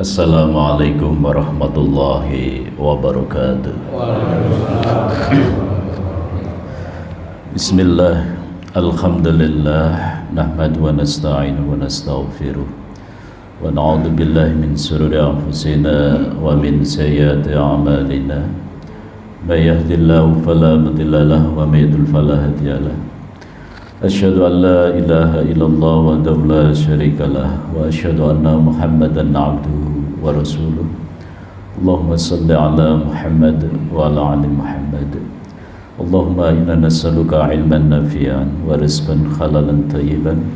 Assalamualaikum warahmatullahi wabarakatuh. Bismillah, alhamdulillah, nahmadu wa nasta'inu wa nastaghfiruh wa na'udzu billahi min shururi anfusina wa min sayyiati a'malina. May yahdihillahu fala mudilla lahu wa may yudlil fala hadiya lahu. Asyhadu an la ilaha illallah wahdahu la syarika lah wa asyhadu anna Muhammadan abduhu wa rasuluh. Allahumma salli ala Muhammad wa ala ali Muhammad. Allahumma inna nas'aluka ilman nafi'an wa rizqan halalan thayyiban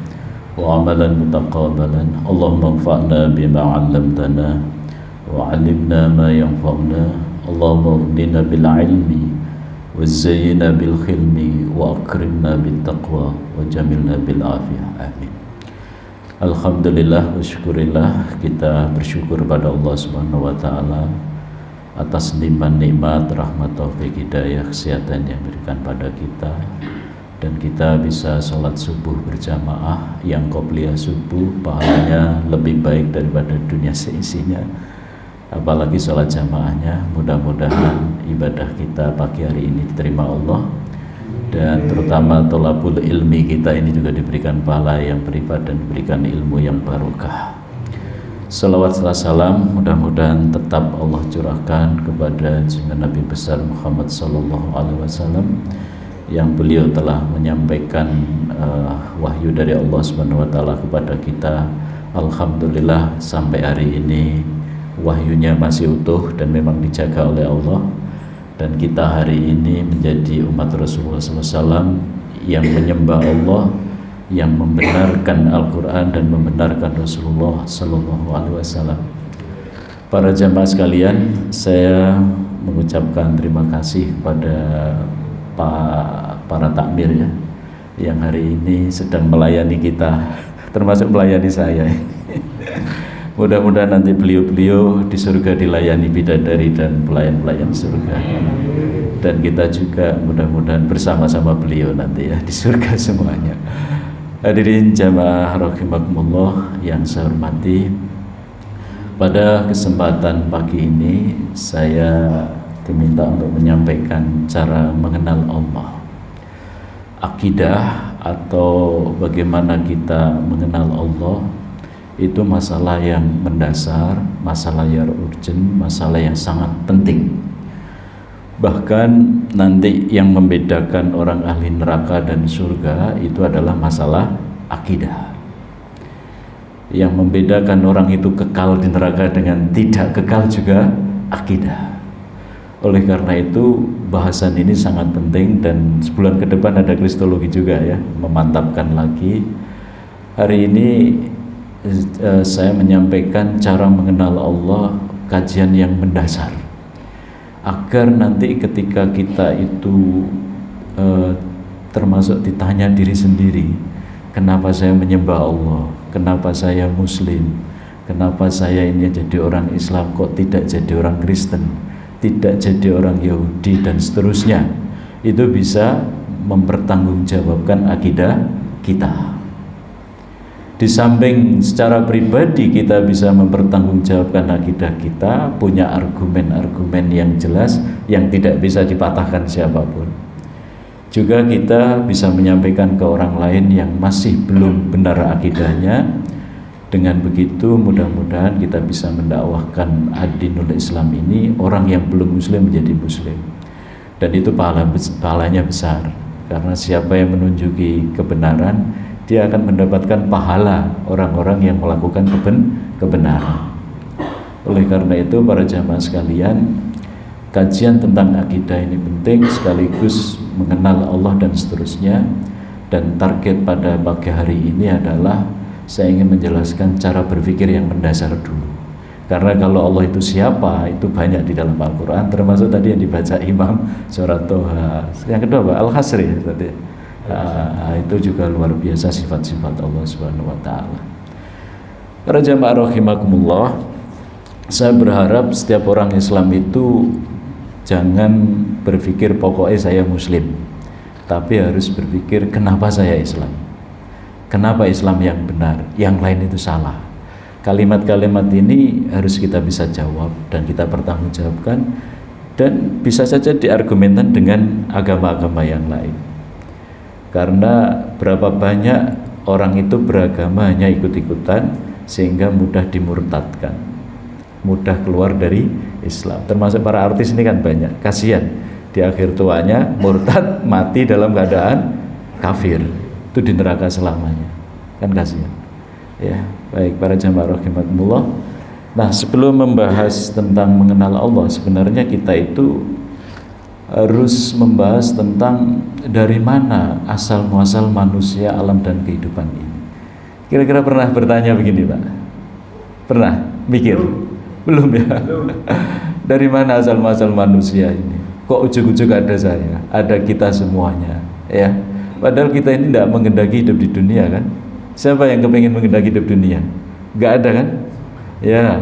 wa amalan mutaqabbalan. Allahumma anfa'na bima 'allamtana wa 'allimna ma yanfa'una. Allahumma udina bil ilmi وزينا بالخلم وأكرمنا بالتقوى وجملنا بالعافية. Amin. Alhamdulillah wa syukurillah, kita bersyukur pada Allah Subhanahu wa taala atas limpahan nikmat, rahmat, taufik, hidayah, kesehatan yang diberikan pada kita, dan kita bisa sholat subuh berjamaah yang qobliyah subuh pahalanya lebih baik daripada dunia seisinya, apalagi sholat jamaahnya. Mudah-mudahan ibadah kita pagi hari ini diterima Allah, dan terutama tholabul ilmi kita ini juga diberikan pahala yang berlipat dan diberikan ilmu yang barokah. Salawat serta salam mudah-mudahan tetap Allah curahkan kepada junjungan Nabi besar Muhammad sallallahu alaihi wasallam, yang beliau telah menyampaikan wahyu dari Allah Subhanahu wa taala kepada kita. Alhamdulillah sampai hari ini wahyunya masih utuh dan memang dijaga oleh Allah, dan kita hari ini menjadi umat Rasulullah SAW yang menyembah Allah, yang membenarkan Al-Quran dan membenarkan Rasulullah SAW. Para jamaah sekalian, saya mengucapkan terima kasih kepada para takmir ya, yang hari ini sedang melayani kita, termasuk melayani saya. Mudah-mudahan nanti beliau-beliau di surga dilayani bidadari dan pelayan-pelayan surga, dan kita juga mudah-mudahan bersama-sama beliau nanti ya di surga semuanya. Hadirin jamaah rahimakumullah yang saya hormati, pada kesempatan pagi ini saya diminta untuk menyampaikan cara mengenal Allah. Akidah atau bagaimana kita mengenal Allah itu masalah yang mendasar, masalah yang urgent, masalah yang sangat penting. Bahkan nanti yang membedakan orang ahli neraka dan surga itu adalah masalah akidah. Yang membedakan orang itu kekal di neraka dengan tidak kekal juga akidah. Oleh karena itu bahasan ini sangat penting, dan sebulan ke depan ada kristologi juga ya, memantapkan lagi. Hari ini saya menyampaikan cara mengenal Allah, kajian yang mendasar, agar nanti ketika kita itu termasuk ditanya diri sendiri, kenapa saya menyembah Allah, kenapa saya muslim, kenapa saya ini jadi orang Islam kok tidak jadi orang Kristen, tidak jadi orang Yahudi dan seterusnya, itu bisa mempertanggungjawabkan akidah kita. Di samping secara pribadi kita bisa mempertanggungjawabkan akidah kita, punya argumen-argumen yang jelas yang tidak bisa dipatahkan siapapun. Juga kita bisa menyampaikan ke orang lain yang masih belum benar akidahnya. Dengan begitu mudah-mudahan kita bisa mendakwahkan ad-dinul Islam ini, orang yang belum muslim menjadi muslim. Dan itu pahalanya besar, karena siapa yang menunjuki kebenaran, dia akan mendapatkan pahala orang-orang yang melakukan kebenaran. Oleh karena itu para jamaah sekalian, kajian tentang akidah ini penting, sekaligus mengenal Allah dan seterusnya. Dan target pada pagi hari ini adalah saya ingin menjelaskan cara berpikir yang mendasar dulu. Karena kalau Allah itu siapa, itu banyak di dalam Al-Quran, termasuk tadi yang dibaca Imam surat Toha. Yang kedua Al-Hasri tadi. Itu juga luar biasa sifat-sifat Allah Subhanahu wa taala. Para jamaah rahimakumullah, saya berharap setiap orang Islam itu jangan berpikir pokoknya saya muslim, tapi harus berpikir kenapa saya Islam, kenapa Islam yang benar, yang lain itu salah. Kalimat-kalimat ini harus kita bisa jawab dan kita pertanggungjawabkan, dan bisa saja diargumentan dengan agama-agama yang lain. Karena berapa banyak orang itu beragama hanya ikut-ikutan sehingga mudah dimurtadkan, mudah keluar dari Islam. Termasuk para artis ini kan banyak, kasihan di akhir tuanya murtad, mati dalam keadaan kafir, itu di neraka selamanya, kan kasihan. Ya, baik para jamaah rahimakumullah. Nah, sebelum membahas tentang mengenal Allah, sebenarnya kita itu harus membahas tentang dari mana asal muasal manusia, alam dan kehidupan ini. Kira-kira pernah bertanya begini, Pak? Pernah mikir? Belum ya? Dari mana asal muasal manusia ini? Kok ujug-ujug ada saya, ada kita semuanya, ya? Padahal kita ini tidak mengendaki hidup di dunia, kan? Siapa yang kepingin mengendaki hidup dunia? Gak ada, kan? Ya,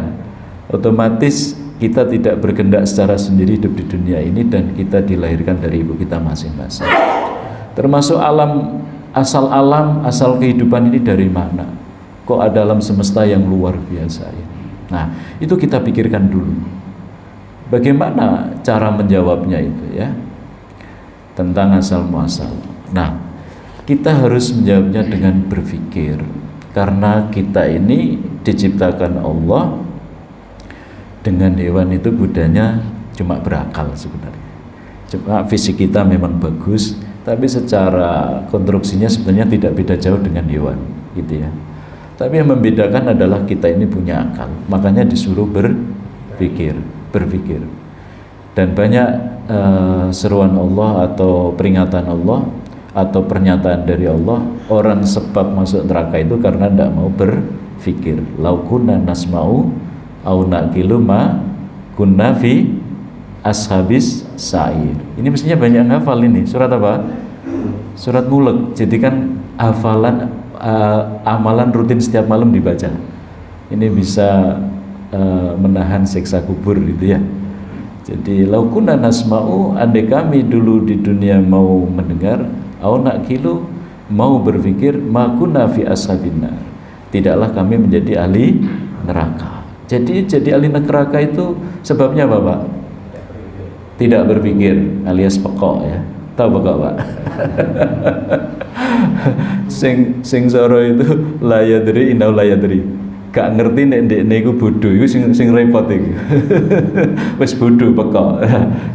otomatis kita tidak berkehendak secara sendiri hidup di dunia ini, dan kita dilahirkan dari ibu kita masing-masing. Termasuk alam, asal kehidupan ini dari mana? Kok ada alam semesta yang luar biasa ini? Nah, itu kita pikirkan dulu. Bagaimana cara menjawabnya itu, ya? Tentang asal muasal. Nah, kita harus menjawabnya dengan berpikir, karena kita ini diciptakan Allah dengan hewan itu budanya cuma berakal sebenarnya. Cuma fisik kita memang bagus, tapi secara konstruksinya sebenarnya tidak beda jauh dengan hewan, gitu ya. Tapi yang membedakan adalah kita ini punya akal, makanya disuruh berpikir. Dan banyak seruan Allah atau peringatan Allah atau pernyataan dari Allah, orang sebab masuk neraka itu karena tidak mau berpikir. Lau kunna nasma'u au naqilu ma kunna fi ashabis sa'ir. Ini mestinya banyak ngafal ini. Surat apa? Surat Mulk. Jadi kan hafalan, amalan rutin setiap malam dibaca. Ini bisa menahan siksa kubur, gitu ya. Jadi lau kunna nasma'u, andai kami dulu di dunia mau mendengar, au naqilu, mau berpikir, ma kunna fi ashabin nar, tidaklah kami menjadi ahli neraka. Jadi ahli neraka itu sebabnya apa, Pak? Tidak berpikir, alias pekok, ya. Tahu pekok, Pak? sing soro itu layadri inau layadri, gak ngerti nek ndekne iku bodho, iku sing repot iku. Wis bodho pekok.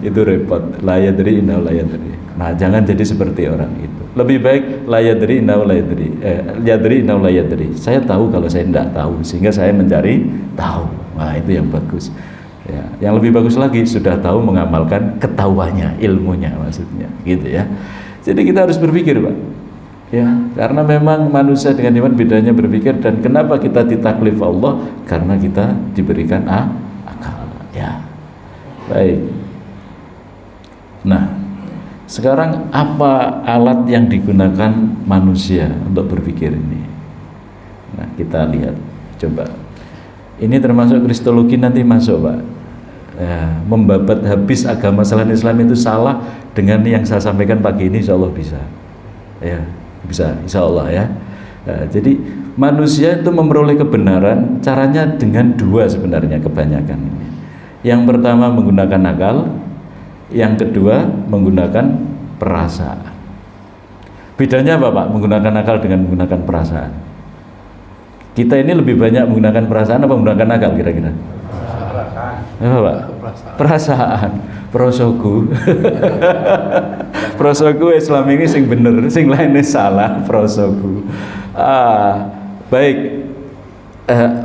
Itu repot. Layadri inau layadri. Nah, jangan jadi seperti orang itu. Lebih baik layadri inau layadri. Yadri inau layadri. Saya tahu kalau saya tidak tahu, sehingga saya mencari tahu. Nah, itu yang bagus. Ya, yang lebih bagus lagi sudah tahu mengamalkan ketahuannya, ilmunya maksudnya, gitu ya. Jadi kita harus berpikir, Pak. Ya, karena memang manusia dengan hewan bedanya berpikir, dan kenapa kita ditaklif Allah? Karena kita diberikan akal, ya. Baik. Nah, sekarang apa alat yang digunakan manusia untuk berpikir ini? Nah, kita lihat, coba. Ini termasuk kristologi, nanti masuk, Pak. Ya, membabat habis agama selain Islam itu salah dengan yang saya sampaikan pagi ini, insya Allah bisa. Ya, bisa, insya Allah, ya. Nah, jadi manusia itu memperoleh kebenaran caranya dengan dua sebenarnya kebanyakan ini. Yang pertama menggunakan akal, yang kedua menggunakan perasaan. Bedanya apa, Pak? Menggunakan akal dengan menggunakan perasaan. Kita ini lebih banyak menggunakan perasaan apa menggunakan akal kira-kira? Apa, Pak? Perasaan. Prosoku. Prosoku Islam ini sing bener, sing lainnya salah. Prosoku. Baik.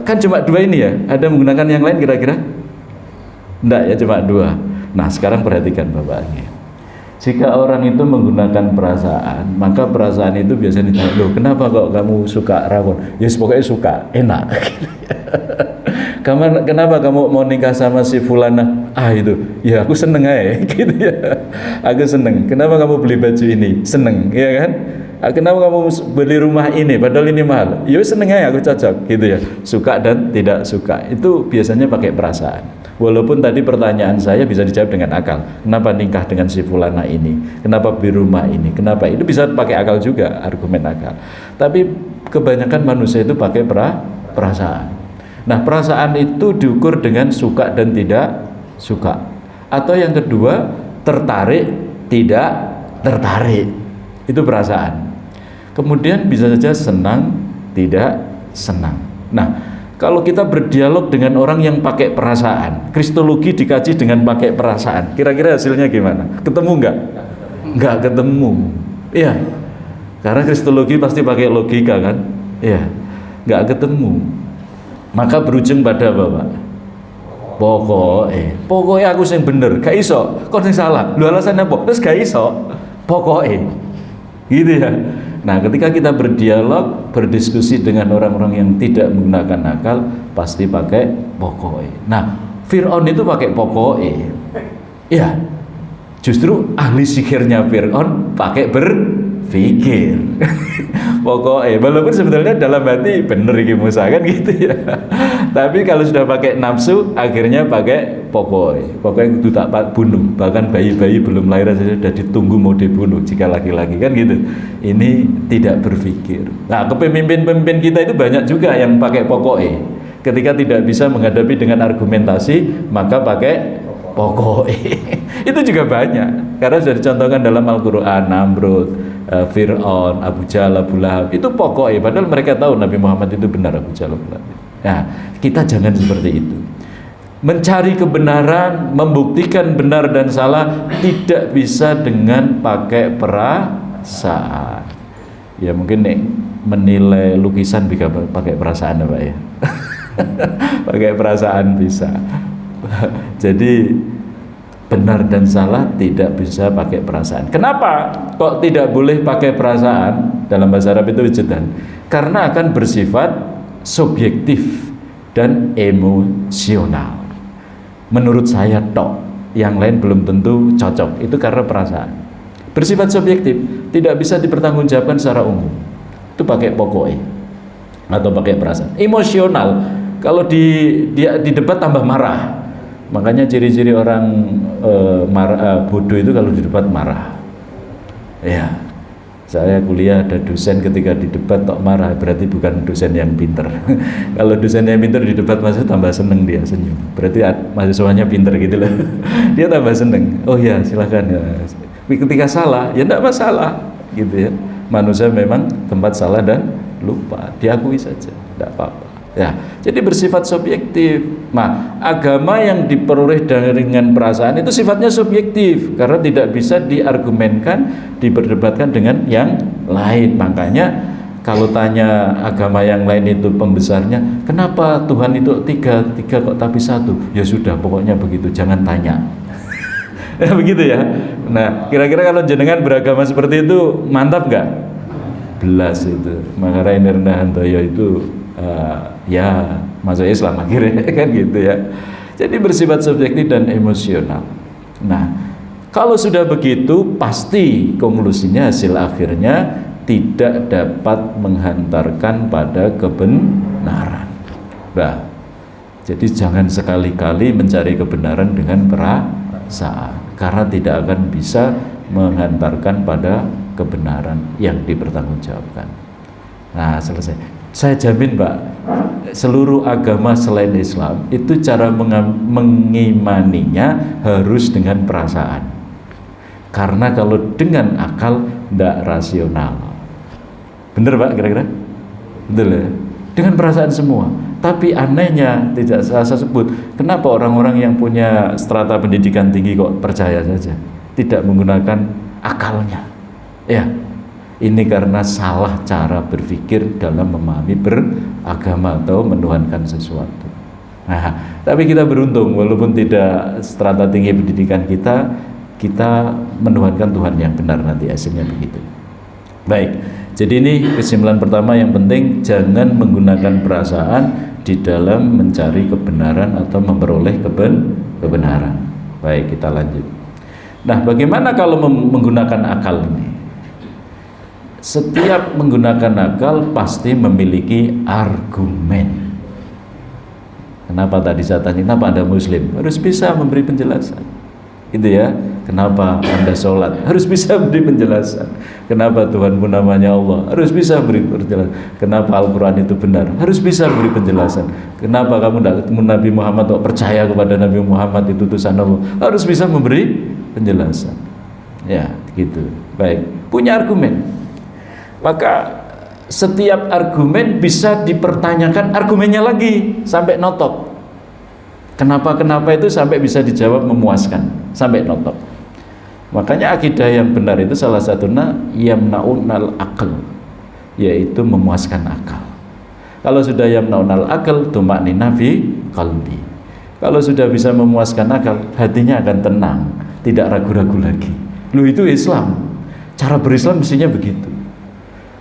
Kan cuma dua ini ya. Ada menggunakan yang lain kira-kira? Enggak ya, cuma dua. Nah, sekarang perhatikan Bapaknya. Jika orang itu menggunakan perasaan, maka perasaan itu biasanya ditanya, loh kenapa kok kamu suka rawon? Ya pokoknya suka, enak. Kenapa kamu mau nikah sama si fulana? Itu, ya aku seneng aja, gitu ya. Aku seneng. Kenapa kamu beli baju ini? Seneng, ya kan? Kenapa kamu beli rumah ini? Padahal ini mahal. Ya seneng aja, aku cocok, gitu ya. Suka dan tidak suka. Itu biasanya pakai perasaan. Walaupun tadi pertanyaan saya bisa dijawab dengan akal. Kenapa nikah dengan si fulana ini? Kenapa beli rumah ini? Kenapa? Itu bisa pakai akal juga, argumen akal. Tapi kebanyakan manusia itu pakai perasaan. Nah, perasaan itu diukur dengan suka dan tidak suka. Atau yang kedua, tertarik, tidak tertarik. Itu perasaan. Kemudian bisa saja senang, tidak senang. Nah, kalau kita berdialog dengan orang yang pakai perasaan, kristologi dikaji dengan pakai perasaan, kira-kira hasilnya gimana? Ketemu nggak? Nggak ketemu. Iya, karena kristologi pasti pakai logika kan? Iya, nggak ketemu. Maka berujung pada apa, Pak? Pokoknya aku yang bener, gak iso, kau yang salah. Lu alasannya apa? Terus gak iso, pokoknya, gitu ya. Nah, ketika kita berdialog, berdiskusi dengan orang-orang yang tidak menggunakan akal, pasti pakai pokoknya. Nah, Fir'aun itu pakai pokoknya. Ya, justru ahli sihirnya Fir'aun pakai berpikir. Pokoknya, walaupun sebenarnya dalam hati bener iki Musa kan gitu ya. Tapi kalau sudah pakai nafsu, akhirnya pakai pokoknya itu tak bunuh. Bahkan bayi-bayi belum lahir saja sudah ditunggu mau dibunuh jika laki-laki kan gitu. Ini tidak berpikir. Nah, kepemimpin-pemimpin kita itu banyak juga yang pakai pokoknya. Ketika tidak bisa menghadapi dengan argumentasi, maka pakai pokoknya. Itu juga banyak. Karena sudah dicontohkan dalam Al-Quran, Namrud, Fir'aun, Abu Jahal, Abu Lahab, itu pokoknya. Padahal mereka tahu Nabi Muhammad itu benar, Abu Jahal, Abu Lahab. Nah, kita jangan seperti itu. Mencari kebenaran, membuktikan benar dan salah tidak bisa dengan pakai perasaan. Ya mungkin nih, menilai lukisan bisa pakai perasaan ya Pak ya. Pakai perasaan bisa. Jadi benar dan salah tidak bisa pakai perasaan. Kenapa kok tidak boleh pakai perasaan? Dalam bahasa Arab itu wujudan. Karena akan bersifat subjektif dan emosional. Menurut saya tok, yang lain belum tentu cocok. Itu karena perasaan. Bersifat subjektif, tidak bisa dipertanggungjawabkan secara umum. Itu pakai pokoknya atau pakai perasaan. Emosional, kalau di debat tambah marah. Makanya ciri-ciri orang bodoh itu kalau di debat marah. Ya, saya kuliah ada dosen ketika di debat tok marah, berarti bukan dosen yang pinter. Kalau dosen yang pinter di debat masih tambah seneng, dia senyum, berarti mahasiswanya pinter gitu loh. Dia tambah seneng. Oh ya silakan ya. Ketika salah ya tidak masalah gitu ya. Manusia memang tempat salah dan lupa, diakui saja, tidak apa-apa. Ya, jadi bersifat subjektif. Nah, agama yang diperoleh dengan perasaan itu sifatnya subjektif karena tidak bisa diargumenkan, diperdebatkan dengan yang lain. Makanya kalau tanya agama yang lain itu pembesarnya, kenapa Tuhan itu tiga kok tapi satu? Ya sudah, pokoknya begitu, jangan tanya. Ya begitu ya. Nah, kira-kira kalau jenengan beragama seperti itu mantap nggak? Belas itu. Maka Rainer Nahantoyo itu ya masuk Islam akhirnya kan gitu ya. Jadi bersifat subjektif dan emosional. Nah, kalau sudah begitu pasti konklusinya hasil akhirnya tidak dapat menghantarkan pada kebenaran. Nah, jadi jangan sekali-kali mencari kebenaran dengan perasaan karena tidak akan bisa menghantarkan pada kebenaran yang dipertanggungjawabkan. Nah, selesai. Saya jamin Pak, seluruh agama selain Islam itu cara mengimaninya harus dengan perasaan. Karena kalau dengan akal tidak rasional. Bener Pak kira-kira? Betul ya? Dengan perasaan semua. Tapi anehnya tidak saya sebut, kenapa orang-orang yang punya strata pendidikan tinggi kok percaya saja, tidak menggunakan akalnya. Ya. Ini karena salah cara berpikir dalam memahami beragama atau menuhankan sesuatu. Nah, tapi kita beruntung walaupun tidak strata tinggi pendidikan kita menuhankan Tuhan yang benar, nanti hasilnya begitu. Baik, jadi ini kesimpulan pertama yang penting, jangan menggunakan perasaan di dalam mencari kebenaran atau memperoleh kebenaran. Baik, kita lanjut. Nah, bagaimana kalau menggunakan akal ini? Setiap menggunakan akal pasti memiliki argumen. Kenapa tadi saya tanya, kenapa Anda Muslim? Harus bisa memberi penjelasan. Itu ya. Kenapa Anda sholat? Harus bisa beri penjelasan. Kenapa Tuhan pun namanya Allah? Harus bisa beri penjelasan. Kenapa Al-Quran itu benar? Harus bisa beri penjelasan. Kenapa kamu tidak ketemu Nabi Muhammad kok percaya kepada Nabi Muhammad itu utusan Allah? Harus bisa memberi penjelasan. Ya, gitu. Baik, punya argumen. Maka setiap argumen bisa dipertanyakan argumennya lagi sampai notok. Kenapa itu sampai bisa dijawab memuaskan sampai notok. Makanya akidah yang benar itu salah satunya yamnaunal akal, yaitu memuaskan akal. Kalau sudah yamnaunal akal, tumakninah fi qalbi. Kalau sudah bisa memuaskan akal, hatinya akan tenang, tidak ragu-ragu lagi. Loh, itu Islam. Cara berislam mestinya begitu.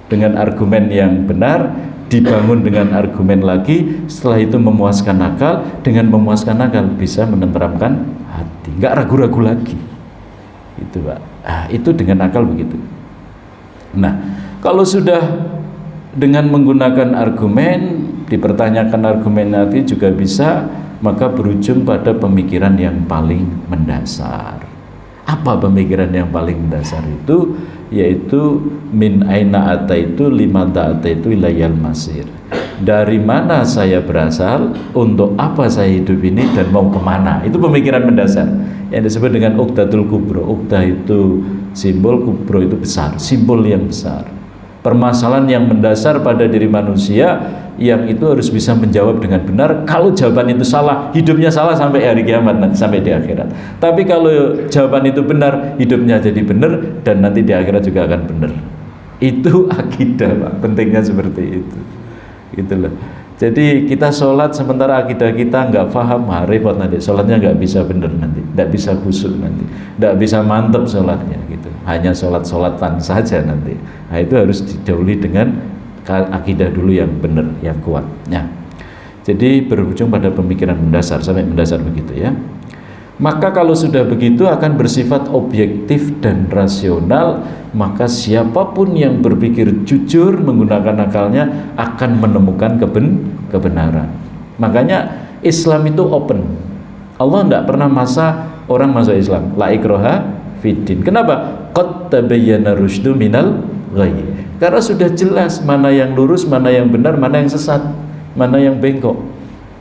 Dengan argumen yang benar, dibangun dengan argumen lagi, setelah itu memuaskan akal. Dengan memuaskan akal bisa menenteramkan hati, nggak ragu-ragu lagi. Itu Pak. Itu dengan akal begitu. Nah, kalau sudah dengan menggunakan argumen, dipertanyakan argumen nanti juga bisa, maka berujung pada pemikiran yang paling mendasar. Apa pemikiran yang paling mendasar itu? Yaitu min aina ataitu limata ataitu ilayal masir. Dari mana saya berasal, untuk apa saya hidup ini, dan mau kemana. Itu pemikiran mendasar yang disebut dengan uqdatul kubro. Uqdah itu simbol, kubro itu besar, simbol yang besar. Permasalahan yang mendasar pada diri manusia, yang itu harus bisa menjawab dengan benar. Kalau jawaban itu salah, hidupnya salah sampai hari kiamat, nanti sampai di akhirat. Tapi kalau jawaban itu benar, hidupnya jadi benar, dan nanti di akhirat juga akan benar. Itu akidah Pak, pentingnya seperti itu. Itulah. Jadi kita sholat sementara akidah kita nggak paham, repot nanti. Sholatnya nggak bisa benar nanti, nggak bisa khusyuk nanti, nggak bisa mantep sholatnya gitu. Hanya sholat-sholatan saja nanti. Nah, itu harus didahului dengan akidah dulu yang benar, yang kuat. Ya. Jadi berujung pada pemikiran mendasar, sampai mendasar begitu ya. Maka kalau sudah begitu akan bersifat objektif dan rasional, maka siapapun yang berpikir jujur menggunakan akalnya akan menemukan kebenaran. Makanya Islam itu open. Allah tidak pernah maksa orang masuk Islam. La ikraha fiddin. Kenapa? Qad tabayyana rusydu minal ghayy. Karena sudah jelas mana yang lurus, mana yang benar, mana yang sesat, mana yang bengkok.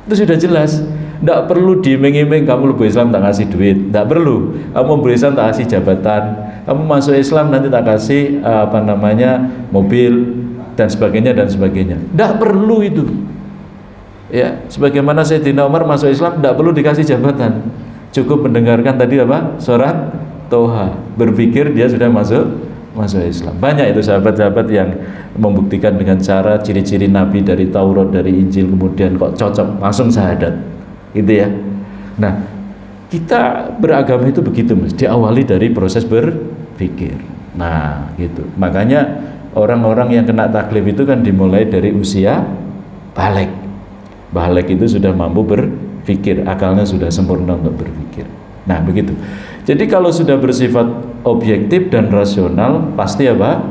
Itu sudah jelas. Tidak perlu diiming-iming kamu lebih Islam tak kasih duit, tidak perlu. Kamu berislam tak kasih jabatan, kamu masuk Islam nanti tak kasih mobil dan sebagainya dan sebagainya. Tidak perlu itu. Ya, sebagaimana Sayyidina Umar masuk Islam tidak perlu dikasih jabatan, cukup mendengarkan tadi apa? Surat Toha, berpikir dia sudah masuk Islam. Banyak itu sahabat-sahabat yang membuktikan dengan cara ciri-ciri Nabi dari Taurat, dari Injil, kemudian kok cocok langsung syahadat. Gitu ya. Nah, kita beragama itu begitu Mas, diawali dari proses berpikir. Nah, gitu. Makanya orang-orang yang kena taklif itu kan dimulai dari usia balik. Balik itu sudah mampu berpikir, akalnya sudah sempurna untuk berpikir. Nah, begitu. Jadi kalau sudah bersifat objektif dan rasional, pasti apa?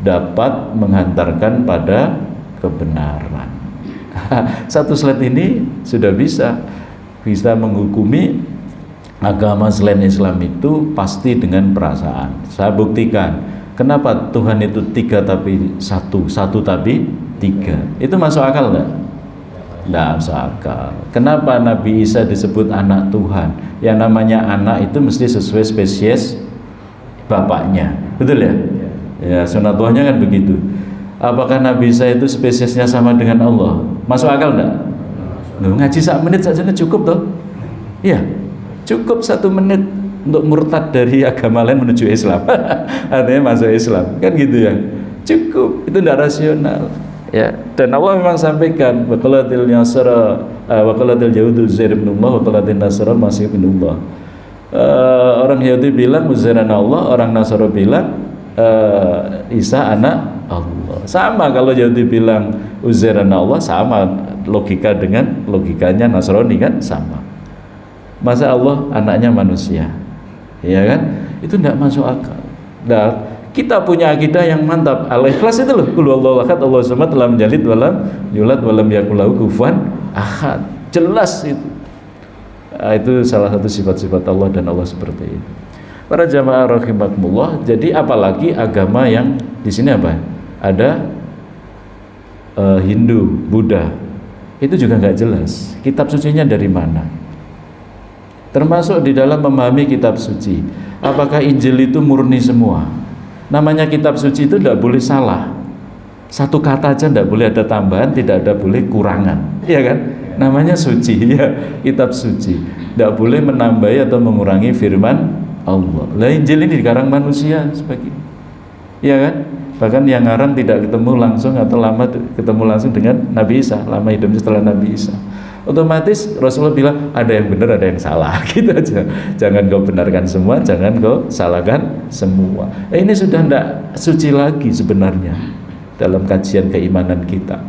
Dapat menghantarkan pada kebenaran. Satu slide ini sudah bisa menghukumi agama selain Islam itu pasti dengan perasaan. Saya buktikan kenapa Tuhan itu 3 tapi 1 tapi 3. Itu masuk akal enggak? Enggak masuk akal. Kenapa Nabi Isa disebut anak Tuhan? Yang namanya anak itu mesti sesuai spesies bapaknya, betul ya? Ya, sunatulahnya kan begitu. Apakah Nabi Isa itu spesiesnya sama dengan Allah? Masuk akal enggak? Loh, ngaji 1 menit saja cukup toh? Iya, cukup 1 menit untuk murtad dari agama lain menuju Islam. Artinya masuk Islam, kan gitu ya? Cukup, itu tidak rasional. Ya, dan Allah memang sampaikan waqalatil nasara waqalatil yahudu Uzair bin Allah waqalatil nasara Masih bin Allah. Orang Yahudi bilang Uzair anak Allah, orang Nasara bilang Isa anak Allah. Sama kalau Yahudi bilang Uzair anak Allah, sama logika dengan logikanya Nasrani kan sama. Masa Allah anaknya manusia? Ya kan? Itu tidak masuk akal. Nah, kita punya akidah yang mantap. Al-Ikhlas itu loh. Qul huwallahu ahad, Allahu samad, lam yalid walam yulad walam yakul lahu kufuwan ahad. Jelas itu. Itu salah satu sifat-sifat Allah dan Allah seperti itu. Para jamaah rahimakumullah, jadi apalagi agama yang di sini apa? Ada Hindu, Buddha, itu juga nggak jelas kitab sucinya dari mana. Termasuk di dalam memahami kitab suci, apakah Injil itu murni semua? Namanya kitab suci itu tidak boleh salah, satu kata aja tidak boleh ada tambahan, tidak ada boleh kurangan, ya kan? Namanya suci, ya, kitab suci, tidak boleh menambahi atau mengurangi firman Allah. Lah Injil ini dikarang manusia sebagai, ya kan? Bahkan yang ngarang tidak ketemu langsung atau lama ketemu langsung dengan Nabi Isa, lama hidupnya setelah Nabi Isa. Otomatis Rasulullah bilang ada yang benar ada yang salah, gitu aja. Jangan kau benarkan semua, jangan kau salahkan semua. Ini sudah tidak suci lagi sebenarnya dalam kajian keimanan kita.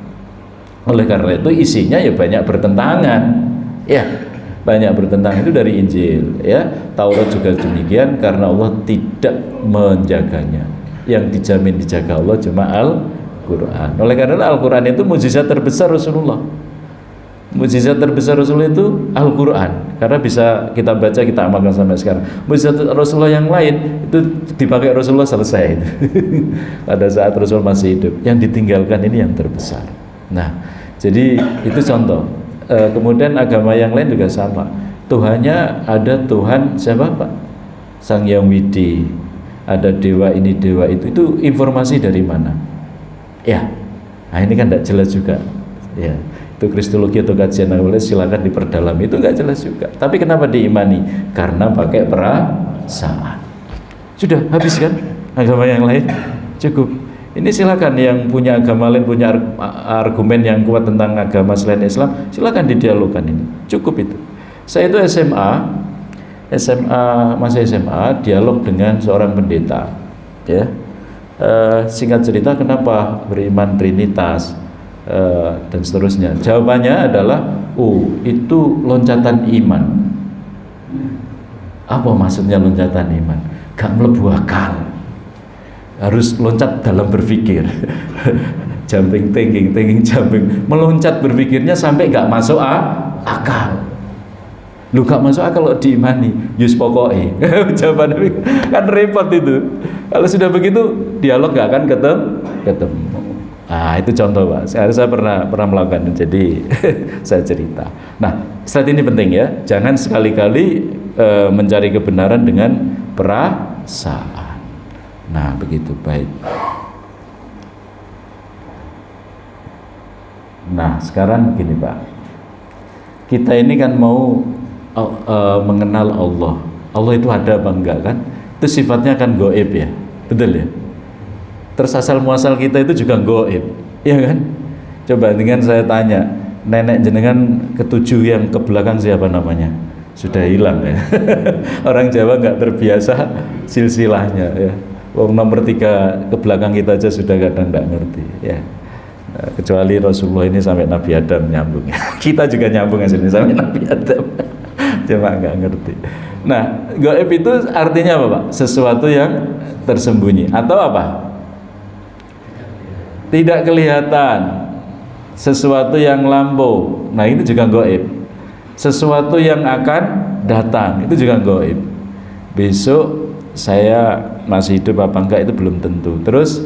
Oleh karena itu isinya ya banyak bertentangan, ya. Banyak bertentangan itu dari Injil, ya. Taurat juga demikian karena Allah tidak menjaganya. Yang dijamin dijaga Allah cuma Al-Quran. Oleh karena Al-Quran itu mukjizat terbesar Rasulullah. Mukjizat terbesar Rasulullah itu Al-Quran, karena bisa kita baca, kita amalkan sampai sekarang. Mukjizat Rasulullah yang lain itu dipakai Rasulullah selesai. Pada saat Rasul masih hidup, yang ditinggalkan ini yang terbesar. Nah, jadi itu contoh. Kemudian agama yang lain juga sama. Tuhannya ada Tuhan siapa Pak? Sang Hyang Widi. Ada dewa ini dewa itu informasi dari mana? Ya, nah ini kan tidak jelas juga. Ya, itu kristologi atau kajian agama silakan diperdalam, itu nggak jelas juga. Tapi kenapa diimani? Karena pakai perasaan. Sudah habis kan agama yang lain? Cukup. Ini silakan yang punya agama lain, punya argumen yang kuat tentang agama selain Islam, silakan didialogkan ini. Cukup itu. Saya itu masih SMA, dialog dengan seorang pendeta. Ya, singkat cerita kenapa beriman Trinitas dan seterusnya. Jawabannya adalah, itu loncatan iman. Apa maksudnya loncatan iman? Gak melebu akal. Harus loncat dalam berpikir. Jumping thinking jumping, meloncat berpikirnya sampai gak masuk akal. Lu gak masuk akal kalau diimani, yus pokoknya. Jawabannya kan repot itu. Kalau sudah begitu dialog gak akan ketemu. Nah itu contoh Pak. Saya pernah melakukan, jadi saya cerita. Nah saat ini penting ya, jangan sekali-kali mencari kebenaran dengan perasaan. Nah begitu, baik. Nah sekarang gini Pak, kita ini kan mau mengenal Allah. Allah itu ada apa enggak kan? Itu sifatnya kan goib ya, betul ya? Terus asal muasal kita itu juga goib, ya kan? Coba dengan saya tanya, nenek jenengan ketujuh yang ke belakang siapa namanya? Sudah hilang ya. Orang Jawa nggak terbiasa silsilahnya ya. Wong nomor 3 ke belakang kita aja sudah kadang nggak ngerti ya. Kecuali Rasulullah ini sampai Nabi Adam nyambung. Kita juga nyambung hasilnya sampai Nabi Adam. Cuma nggak ngerti. Nah, gaib itu artinya apa Pak? Sesuatu yang tersembunyi atau apa? Tidak kelihatan. Sesuatu yang lampau. Nah, itu juga gaib. Sesuatu yang akan datang, itu juga gaib. Besok saya masih hidup apa enggak itu belum tentu. Terus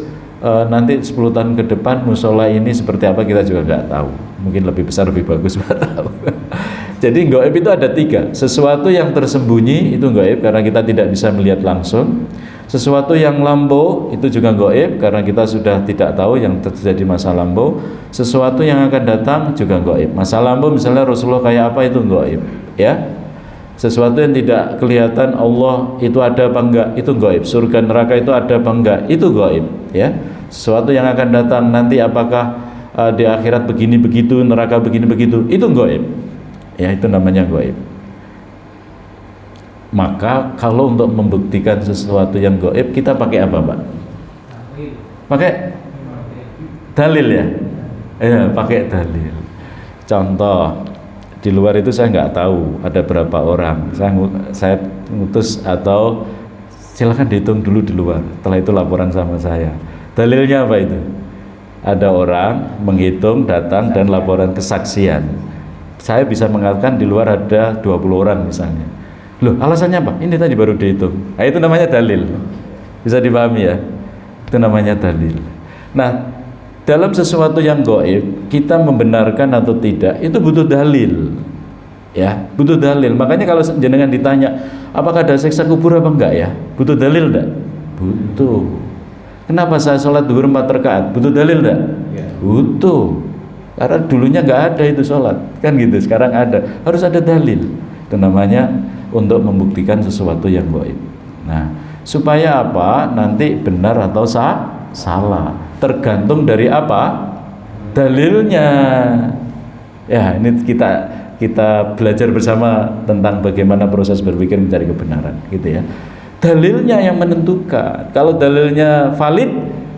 nanti 10 tahun ke depan musola ini seperti apa kita juga nggak tahu. Mungkin lebih besar lebih bagus, nggak tahu. Jadi gaib itu ada 3. Sesuatu yang tersembunyi itu gaib karena kita tidak bisa melihat langsung. Sesuatu yang lampau itu juga gaib karena kita sudah tidak tahu yang terjadi masa lampau. Sesuatu yang akan datang juga gaib. Masa lampau misalnya Rasulullah kayak apa itu gaib, ya. Sesuatu yang tidak kelihatan Allah itu ada apa enggak itu gaib. Surga neraka itu ada apa enggak itu gaib, ya. Sesuatu yang akan datang nanti apakah di akhirat begini begitu, neraka begini begitu, itu gaib. Ya, itu namanya gaib. Maka kalau untuk membuktikan sesuatu yang gaib kita pakai apa, Pak? Pakai dalil ya. Ya, pakai dalil. Contoh, di luar itu saya nggak tahu ada berapa orang. Saya ngutus atau silakan dihitung dulu di luar. Setelah itu laporan sama saya. Dalilnya apa itu? Ada orang menghitung, datang dan laporan kesaksian. saya bisa mengatakan di luar ada 20 orang misalnya. Loh, alasannya apa? Ini tadi baru dihitung. Nah, itu namanya dalil. Bisa dipahami ya? Itu namanya dalil. Nah, dalam sesuatu yang gaib, kita membenarkan atau tidak, itu butuh dalil. Ya, butuh dalil. Makanya kalau jenengan ditanya, apakah ada siksa kubur apa enggak ya? Butuh dalil enggak? Butuh. Kenapa saya sholat zuhur 4 rakaat? Butuh dalil enggak? Ya. Butuh. Karena dulunya enggak ada itu sholat. Kan gitu, sekarang ada. Harus ada dalil. Itu namanya untuk membuktikan sesuatu yang gaib. Nah, supaya apa? Nanti benar atau salah. Tergantung dari apa? Dalilnya. Ya, ini kita belajar bersama tentang bagaimana proses berpikir mencari kebenaran, gitu ya. Dalilnya yang menentukan. Kalau dalilnya valid,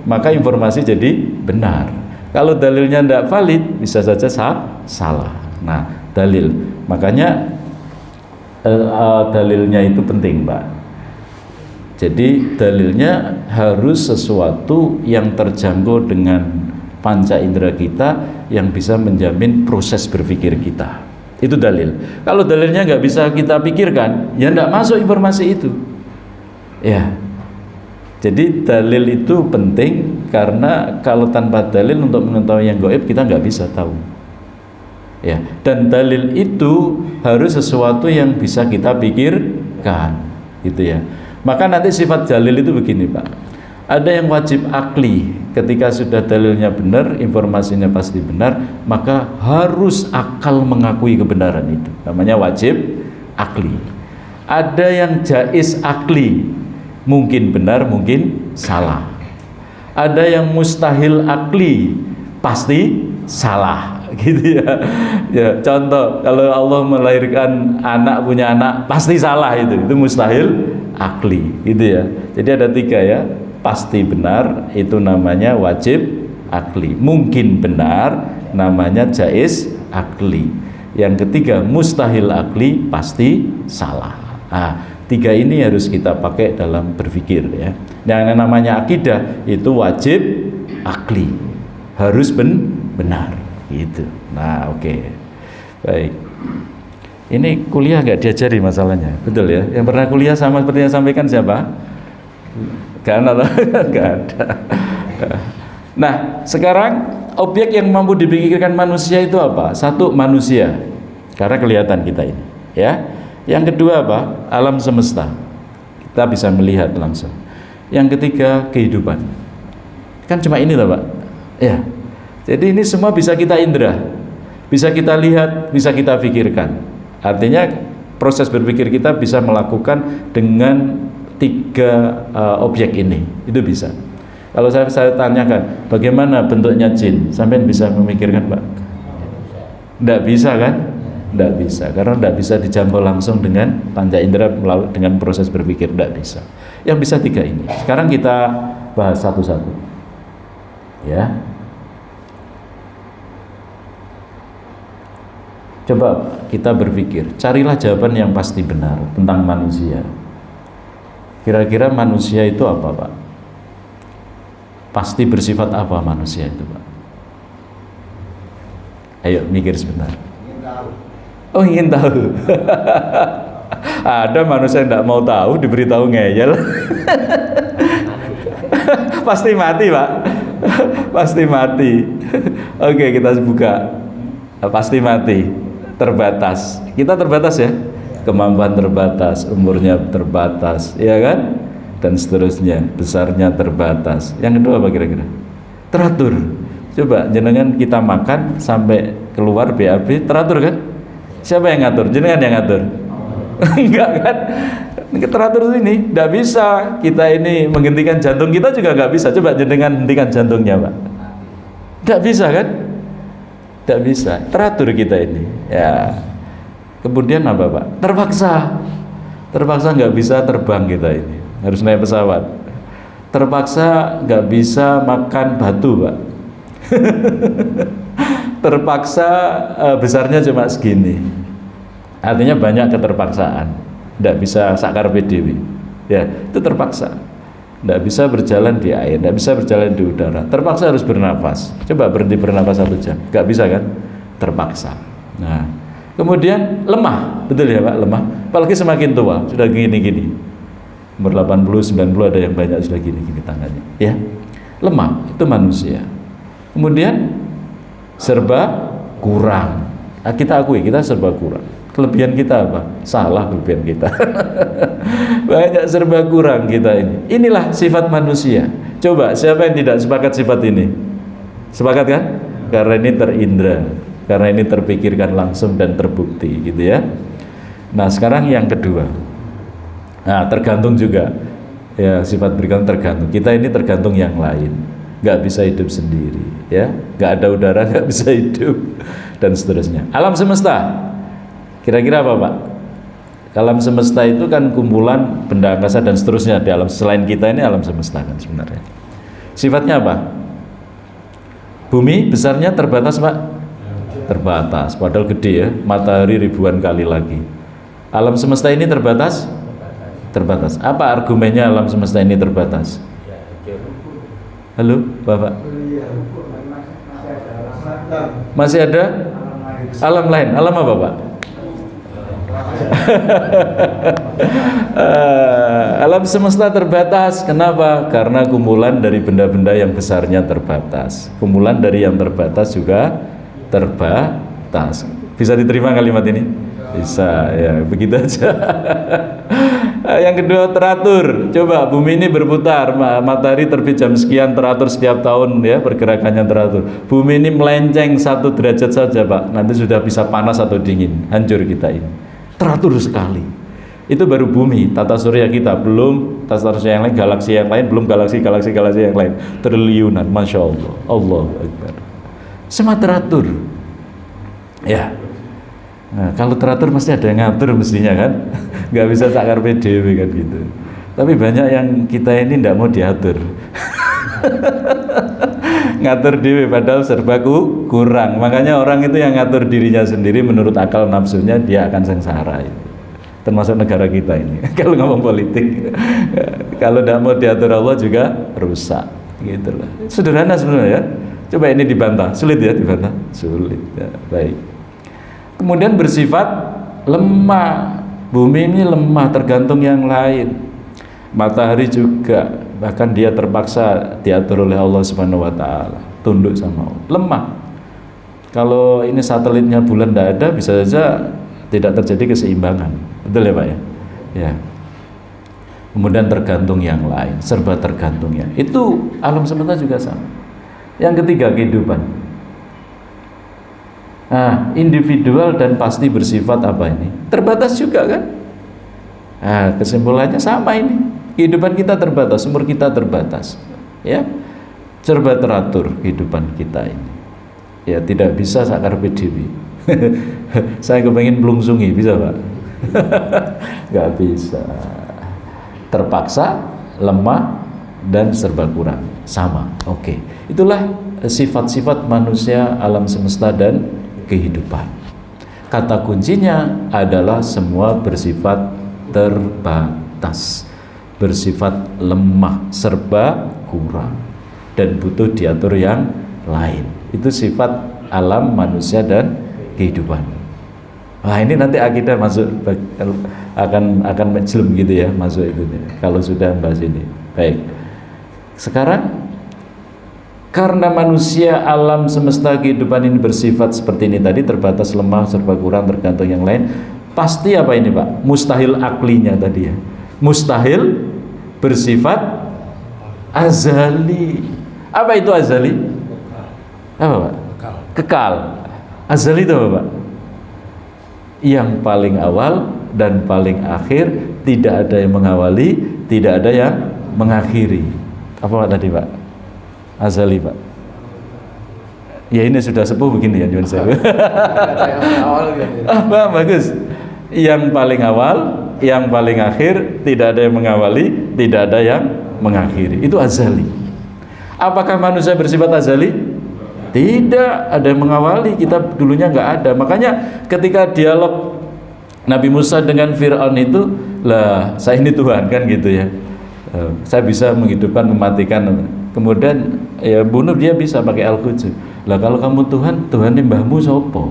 maka informasi jadi benar. Kalau dalilnya tidak valid, bisa saja salah. Nah, dalil. Makanya dalilnya itu penting, Pak. Jadi dalilnya harus sesuatu yang terjangkau dengan panca indera kita, yang bisa menjamin proses berpikir kita. Itu dalil. Kalau dalilnya nggak bisa kita pikirkan, ya nggak masuk informasi itu. Ya. Jadi dalil itu penting, karena kalau tanpa dalil untuk mengetahui yang gaib, kita nggak bisa tahu. Ya. Dan dalil itu harus sesuatu yang bisa kita pikirkan, gitu ya. Maka nanti sifat dalil itu begini, Pak. Ada yang wajib akli, ketika sudah dalilnya benar, informasinya pasti benar, maka harus akal mengakui kebenaran itu. Namanya wajib akli. Ada yang jaiz akli, mungkin benar, mungkin salah. Ada yang mustahil akli, pasti salah, gitu ya. Ya, contoh, kalau Allah melahirkan anak, punya anak, pasti salah itu mustahil akli, gitu ya. Jadi ada 3 ya. Pasti benar, itu namanya wajib akli. Mungkin benar, namanya jaiz akli. Yang ketiga, mustahil akli, pasti salah. Nah, 3 ini harus kita pakai dalam berpikir ya. Yang namanya akidah itu wajib akli, harus benar gitu. Nah, oke. Baik. Ini kuliah nggak diajari masalahnya, betul ya? Yang pernah kuliah sama seperti yang sampaikan siapa? Gak ada. Nah, sekarang objek yang mampu dipikirkan manusia itu apa? 1, manusia, karena kelihatan kita ini, ya. Yang kedua apa? Alam semesta, kita bisa melihat langsung. Yang ketiga, kehidupan. Kan cuma ini loh, Pak. Ya. Jadi ini semua bisa kita indera, bisa kita lihat, bisa kita pikirkan. Artinya proses berpikir kita bisa melakukan dengan 3 objek ini, itu bisa. Kalau saya tanyakan, bagaimana bentuknya jin, sampai bisa memikirkan, Pak? Tidak bisa kan? Tidak bisa, karena tidak bisa dijangkau langsung dengan panca indera dengan proses berpikir, tidak bisa. Yang bisa 3 ini. Sekarang kita bahas satu-satu, ya. Coba kita berpikir, carilah jawaban yang pasti benar tentang manusia. Kira-kira manusia itu apa, Pak? Pasti bersifat apa manusia itu, Pak? Ayo mikir sebentar. Ingin tahu. Oh, ingin tahu. Ada manusia yang tidak mau tahu, diberitahu ngeyel. Pasti mati, Pak. Pasti mati. Oke, kita buka. Pasti mati. Terbatas. Kita terbatas ya. Kemampuan terbatas, umurnya terbatas, ya kan? Dan seterusnya, besarnya terbatas. Yang kedua apa kira-kira? Teratur. Coba jenengan kita makan sampai keluar BAB, teratur kan? Siapa yang ngatur? Jenengan yang ngatur? Enggak kan? Teratur ini, tidak bisa. Kita ini menghentikan jantung kita juga nggak bisa. Coba jenengan hentikan jantungnya, Pak. Nggak bisa kan? Nggak bisa. Teratur kita ini, ya. Kemudian apa, Pak? Terpaksa nggak bisa terbang kita ini, harus naik pesawat. Terpaksa nggak bisa makan batu, Pak. Terpaksa besarnya cuma segini. Artinya banyak keterpaksaan. Nggak bisa sakar PDW. Ya, itu terpaksa. Nggak bisa berjalan di air, nggak bisa berjalan di udara. Terpaksa harus bernafas. Coba berhenti bernafas 1 jam, nggak bisa kan? Terpaksa. Nah, Kemudian lemah, betul ya Pak, lemah. Apalagi semakin tua, sudah gini-gini. Umur 80, 90 ada yang banyak sudah gini-gini tangannya, ya. Lemah, itu manusia. Kemudian serba kurang. Nah, kita akui kita serba kurang. Kelebihan kita apa? Salah kelebihan kita. Banyak serba kurang kita ini. Inilah sifat manusia. Coba siapa yang tidak sepakat sifat ini? Sepakat kan? Karena ini terindra, karena ini terpikirkan langsung dan terbukti, gitu ya. Nah, sekarang yang kedua. Nah, tergantung juga. Ya, sifat bergantung tergantung. Kita ini tergantung yang lain. Nggak bisa hidup sendiri, ya. Nggak ada udara, nggak bisa hidup, dan seterusnya. Alam semesta. Kira-kira apa, Pak? Alam semesta itu kan kumpulan benda angkasa dan seterusnya di alam selain kita ini alam semesta kan sebenarnya. Sifatnya apa? Bumi besarnya terbatas, Pak? Terbatas, padahal gede ya, matahari ribuan kali lagi. Alam semesta ini terbatas? Terbatas. Apa argumennya alam semesta ini terbatas? Halo, Bapak? Masih ada alam lain. Alam apa, Pak? Alam semesta terbatas. Kenapa? Karena kumpulan dari benda-benda yang besarnya terbatas. Kumpulan dari yang terbatas juga terbatas. Bisa diterima kalimat ini? Bisa, ya begitu aja. Yang kedua teratur. Coba bumi ini berputar, matahari terbit jam sekian, teratur setiap tahun ya, pergerakannya teratur. Bumi ini melenceng 1 derajat saja, Pak, nanti sudah bisa panas atau dingin, hancur kita ini. Teratur sekali. Itu baru bumi, tata surya kita, belum tata surya yang lain, galaksi yang lain, belum galaksi yang lain, triliunan, masya Allah, Allahu Akbar. Semua teratur. Ya. Nah, kalau teratur mesti ada yang ngatur mestinya kan, nggak bisa sakar PDW kan gitu. Tapi banyak yang kita ini nggak mau diatur. Ngatur diri padahal serba kurang. Makanya orang itu yang ngatur dirinya sendiri menurut akal nafsunya dia akan sengsara itu. Termasuk negara kita ini. Kalau ngomong politik, kalau tidak mau diatur Allah juga rusak. Gitulah. Sederhana sebenarnya ya. Coba ini dibantah, sulit ya dibantah, sulit. Ya, baik. Kemudian bersifat lemah. Bumi ini lemah tergantung yang lain. Matahari juga, bahkan dia terpaksa diatur oleh Allah Subhanahu wa taala, tunduk sama Allah. Lemah. Kalau ini satelitnya bulan tidak ada, bisa saja tidak terjadi keseimbangan. Betul ya, Pak ya? Ya. Kemudian tergantung yang lain, serba tergantungnya. Itu alam semesta juga sama. Yang ketiga, kehidupan. Nah, individual dan pasti bersifat apa ini? Terbatas juga kan? Nah, kesimpulannya sama ini. Kehidupan kita terbatas, umur kita terbatas. Ya, serba teratur kehidupan kita ini. Ya, tidak bisa sakar PDW. Saya kepengen melungsungi, bisa Pak? Gak bisa. Terpaksa, lemah, dan serba kurang. Sama, oke. Itulah sifat-sifat manusia, alam semesta, dan kehidupan. Kata kuncinya adalah semua bersifat terbatas, bersifat lemah, serba kurang, dan butuh diatur yang lain. Itu sifat alam manusia dan kehidupan. Nah, ini nanti akidah masuk, akan menjelm gitu ya, masuk itu kalau sudah bahas ini. Baik. Sekarang karena manusia, alam semesta, kehidupan ini bersifat seperti ini tadi, terbatas, lemah, serba kurang, tergantung yang lain. Pasti apa ini, Pak? Mustahil aklinya tadi ya. Mustahil bersifat azali. Apa itu azali? Apa, Pak? Kekal. Azali itu apa, Pak? Yang paling awal dan paling akhir, tidak ada yang mengawali, tidak ada yang mengakhiri. Apa tadi, Pak? Azali, Pak. Ya ini sudah sepuh begini ya, Juan saya. Bagus. Yang paling awal, yang paling akhir, tidak ada yang mengawali, tidak ada yang mengakhiri. Itu azali. Apakah manusia bersifat azali? Tidak ada yang mengawali. Kita dulunya nggak ada. Makanya ketika dialog Nabi Musa dengan Fir'aun itu, lah saya ini Tuhan kan gitu ya. Saya bisa menghidupkan, mematikan. Kemudian ya bunuh dia bisa pakai Al-Quds. Lah kalau kamu Tuhan, Tuhan ini mbahmu sopo?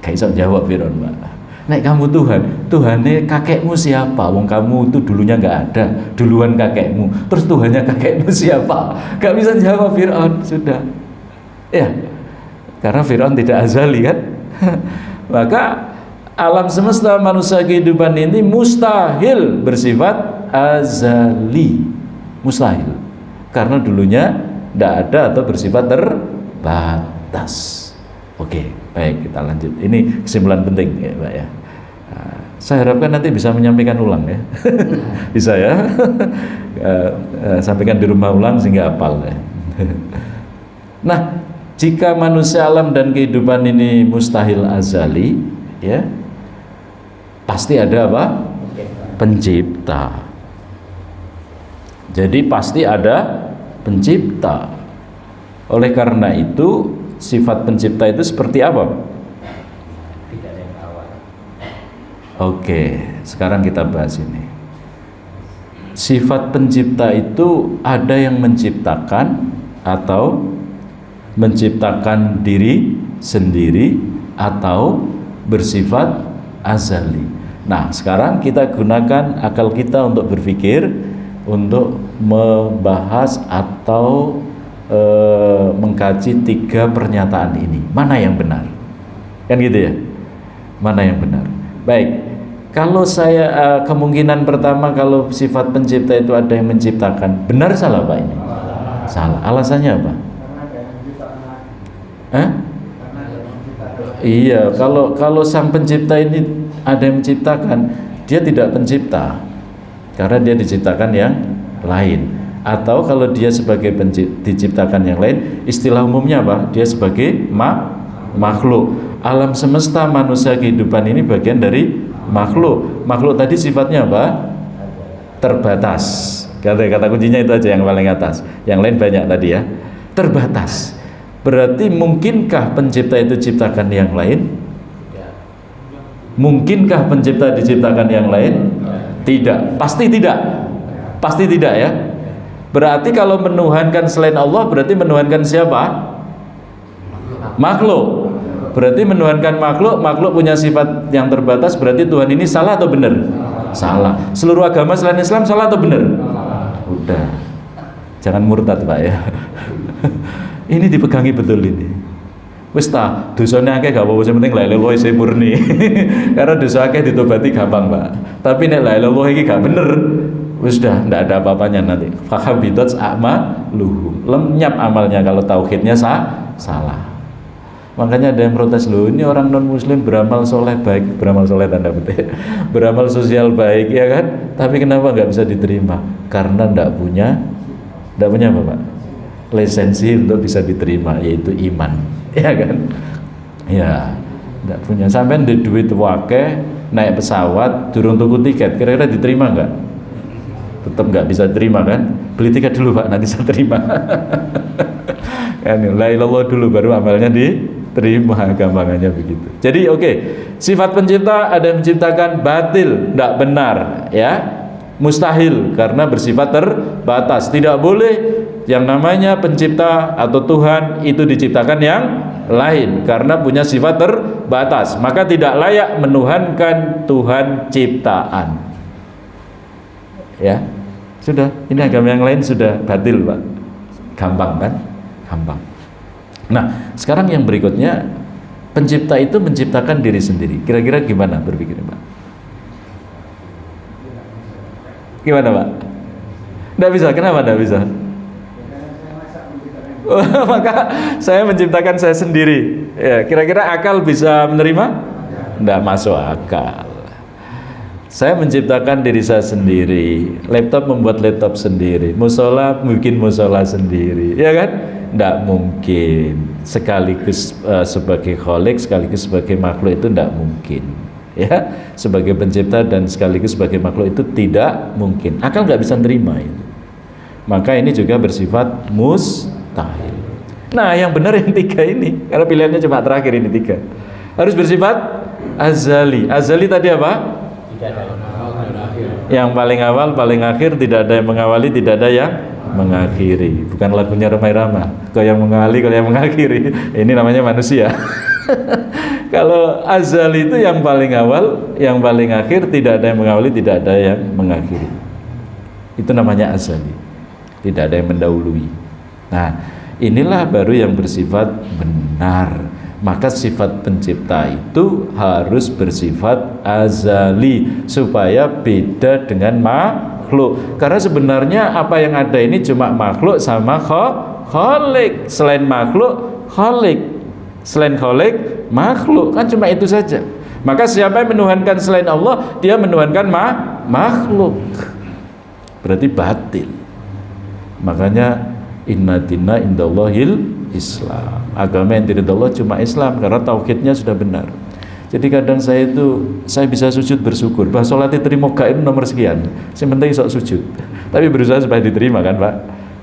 Gak bisa jawab Firaun, Pak. Nek kamu Tuhan, Tuhannya kakekmu siapa? Wong kamu itu dulunya nggak ada, duluan kakekmu. Terus Tuhannya kakekmu siapa? Gak bisa jawab Firaun, sudah. Ya, karena Firaun tidak azali kan. Maka alam semesta manusia kehidupan ini mustahil bersifat azali, mustahil. Karena dulunya tidak ada atau bersifat terbatas. Oke, baik, kita lanjut. Ini kesimpulan penting ya Pak ya. Saya harapkan nanti bisa menyampaikan ulang ya. Bisa ya. Sampaikan di rumah ulang sehingga hafal ya. Nah, jika manusia, alam dan kehidupan ini mustahil azali ya, pasti ada apa? Pencipta. Jadi pasti ada pencipta. Oleh karena itu sifat pencipta itu seperti apa? Tidak ada yang awal. Oke, sekarang kita bahas ini. Sifat pencipta itu ada yang menciptakan atau menciptakan diri sendiri atau bersifat azali. Nah, sekarang kita gunakan akal kita untuk berpikir, untuk membahas atau mengkaji 3 pernyataan ini. Mana yang benar? Kan gitu ya? Mana yang benar? Baik, kalau saya kemungkinan pertama, kalau sifat pencipta itu ada yang menciptakan, benar salah Pak ini? Salah. Alasannya apa? Iya, kalau sang pencipta ini ada yang menciptakan, dia tidak pencipta karena dia diciptakan yang lain. Atau kalau dia sebagai diciptakan yang lain, istilah umumnya apa? Dia sebagai makhluk. Alam semesta manusia kehidupan ini bagian dari makhluk. Makhluk tadi sifatnya apa? Terbatas. Kata kuncinya itu aja yang paling atas. Yang lain banyak tadi ya. Terbatas. Berarti mungkinkah pencipta itu ciptakan yang lain? Mungkinkah pencipta diciptakan yang lain? Tidak. Pasti tidak. Pasti tidak ya. Berarti kalau menuhankan selain Allah berarti menuhankan siapa? Makhluk. Berarti menuhankan makhluk, makhluk punya sifat yang terbatas, berarti Tuhan ini salah atau benar? Salah. Seluruh agama selain Islam salah atau benar? Udah. Jangan murtad Pak ya. Ini dipegangi betul ini. Wis ta, dosane akeh gak apa-apa, sing penting la ilaha illallah murni. Karena dosa akeh ditobati gampang, Pak. Tapi nek la ilaha illallah iki gak bener, wis dah ndak ada apa-apanya nanti. Fahabitat a'maluhum. Lenyap amalnya kalau tauhidnya salah. Makanya ada yang protes, loh ini orang non muslim beramal soleh baik, beramal soleh tanda petik, beramal sosial baik ya kan, tapi kenapa nggak bisa diterima? Karena nggak punya apa Pak? Lisensi untuk bisa diterima, yaitu iman, ya kan? Ya, nggak punya. Sampai di duit wake naik pesawat, durung tuku tiket, kira-kira diterima nggak? Tetap nggak bisa terima kan? Beli tiket dulu Pak, nanti saya terima. Kan la ilallah dulu baru amalnya diterima, gampangannya begitu. Jadi oke, sifat pencipta ada yang menciptakan batil, tidak benar ya, mustahil karena bersifat terbatas. Tidak boleh yang namanya pencipta atau Tuhan itu diciptakan yang lain karena punya sifat terbatas, maka tidak layak menuhankan Tuhan ciptaan. Ya, sudah, ini agama yang lain sudah batil Pak. Gampang kan? Gampang. Nah, sekarang yang berikutnya, pencipta itu menciptakan diri sendiri. Kira-kira gimana berpikirnya Pak? Gimana Pak? Nggak bisa, kenapa nggak bisa? Maka saya menciptakan saya sendiri. Ya, kira-kira akal bisa menerima? Nggak masuk akal. Saya menciptakan diri saya sendiri, laptop membuat laptop sendiri, musola bikin musola sendiri, ya kan? Tidak mungkin. Sekaligus sebagai khalik, sekaligus sebagai makhluk itu tidak mungkin. Ya, sebagai pencipta dan sekaligus sebagai makhluk itu tidak mungkin. Akal nggak bisa nerima itu. Maka ini juga bersifat mustahil. Nah, yang benar yang 3 ini, karena pilihannya cuma terakhir ini 3. Harus bersifat azali. Azali tadi apa? Tidak ada yang awal dan akhir. Yang paling awal, paling akhir, tidak ada yang mengawali, tidak ada yang mengakhiri. Bukan lagunya Romai Rama. Kau yang mengawali, kau yang mengakhiri. Ini namanya manusia. Kalau azali itu yang paling awal, yang paling akhir, tidak ada yang mengawali, tidak ada yang mengakhiri. Itu namanya azali. Tidak ada yang mendahului. Nah, inilah baru yang bersifat benar. Maka sifat pencipta itu harus bersifat azali supaya beda dengan makhluk. Karena sebenarnya apa yang ada ini cuma makhluk sama khalik. Selain makhluk, khalik. Selain khalik, makhluk. Kan cuma itu saja. Maka siapa yang menuhankan selain Allah, dia menuhankan makhluk. Berarti batil. Makanya inna dina indallahil Islam. Agama yang diridhoi Allah cuma Islam, karena tauhidnya sudah benar. Jadi kadang saya bisa sujud bersyukur, bahwa sholat diterima gak itu nomor sekian, yang penting sok sujud. Tapi berusaha supaya diterima kan Pak,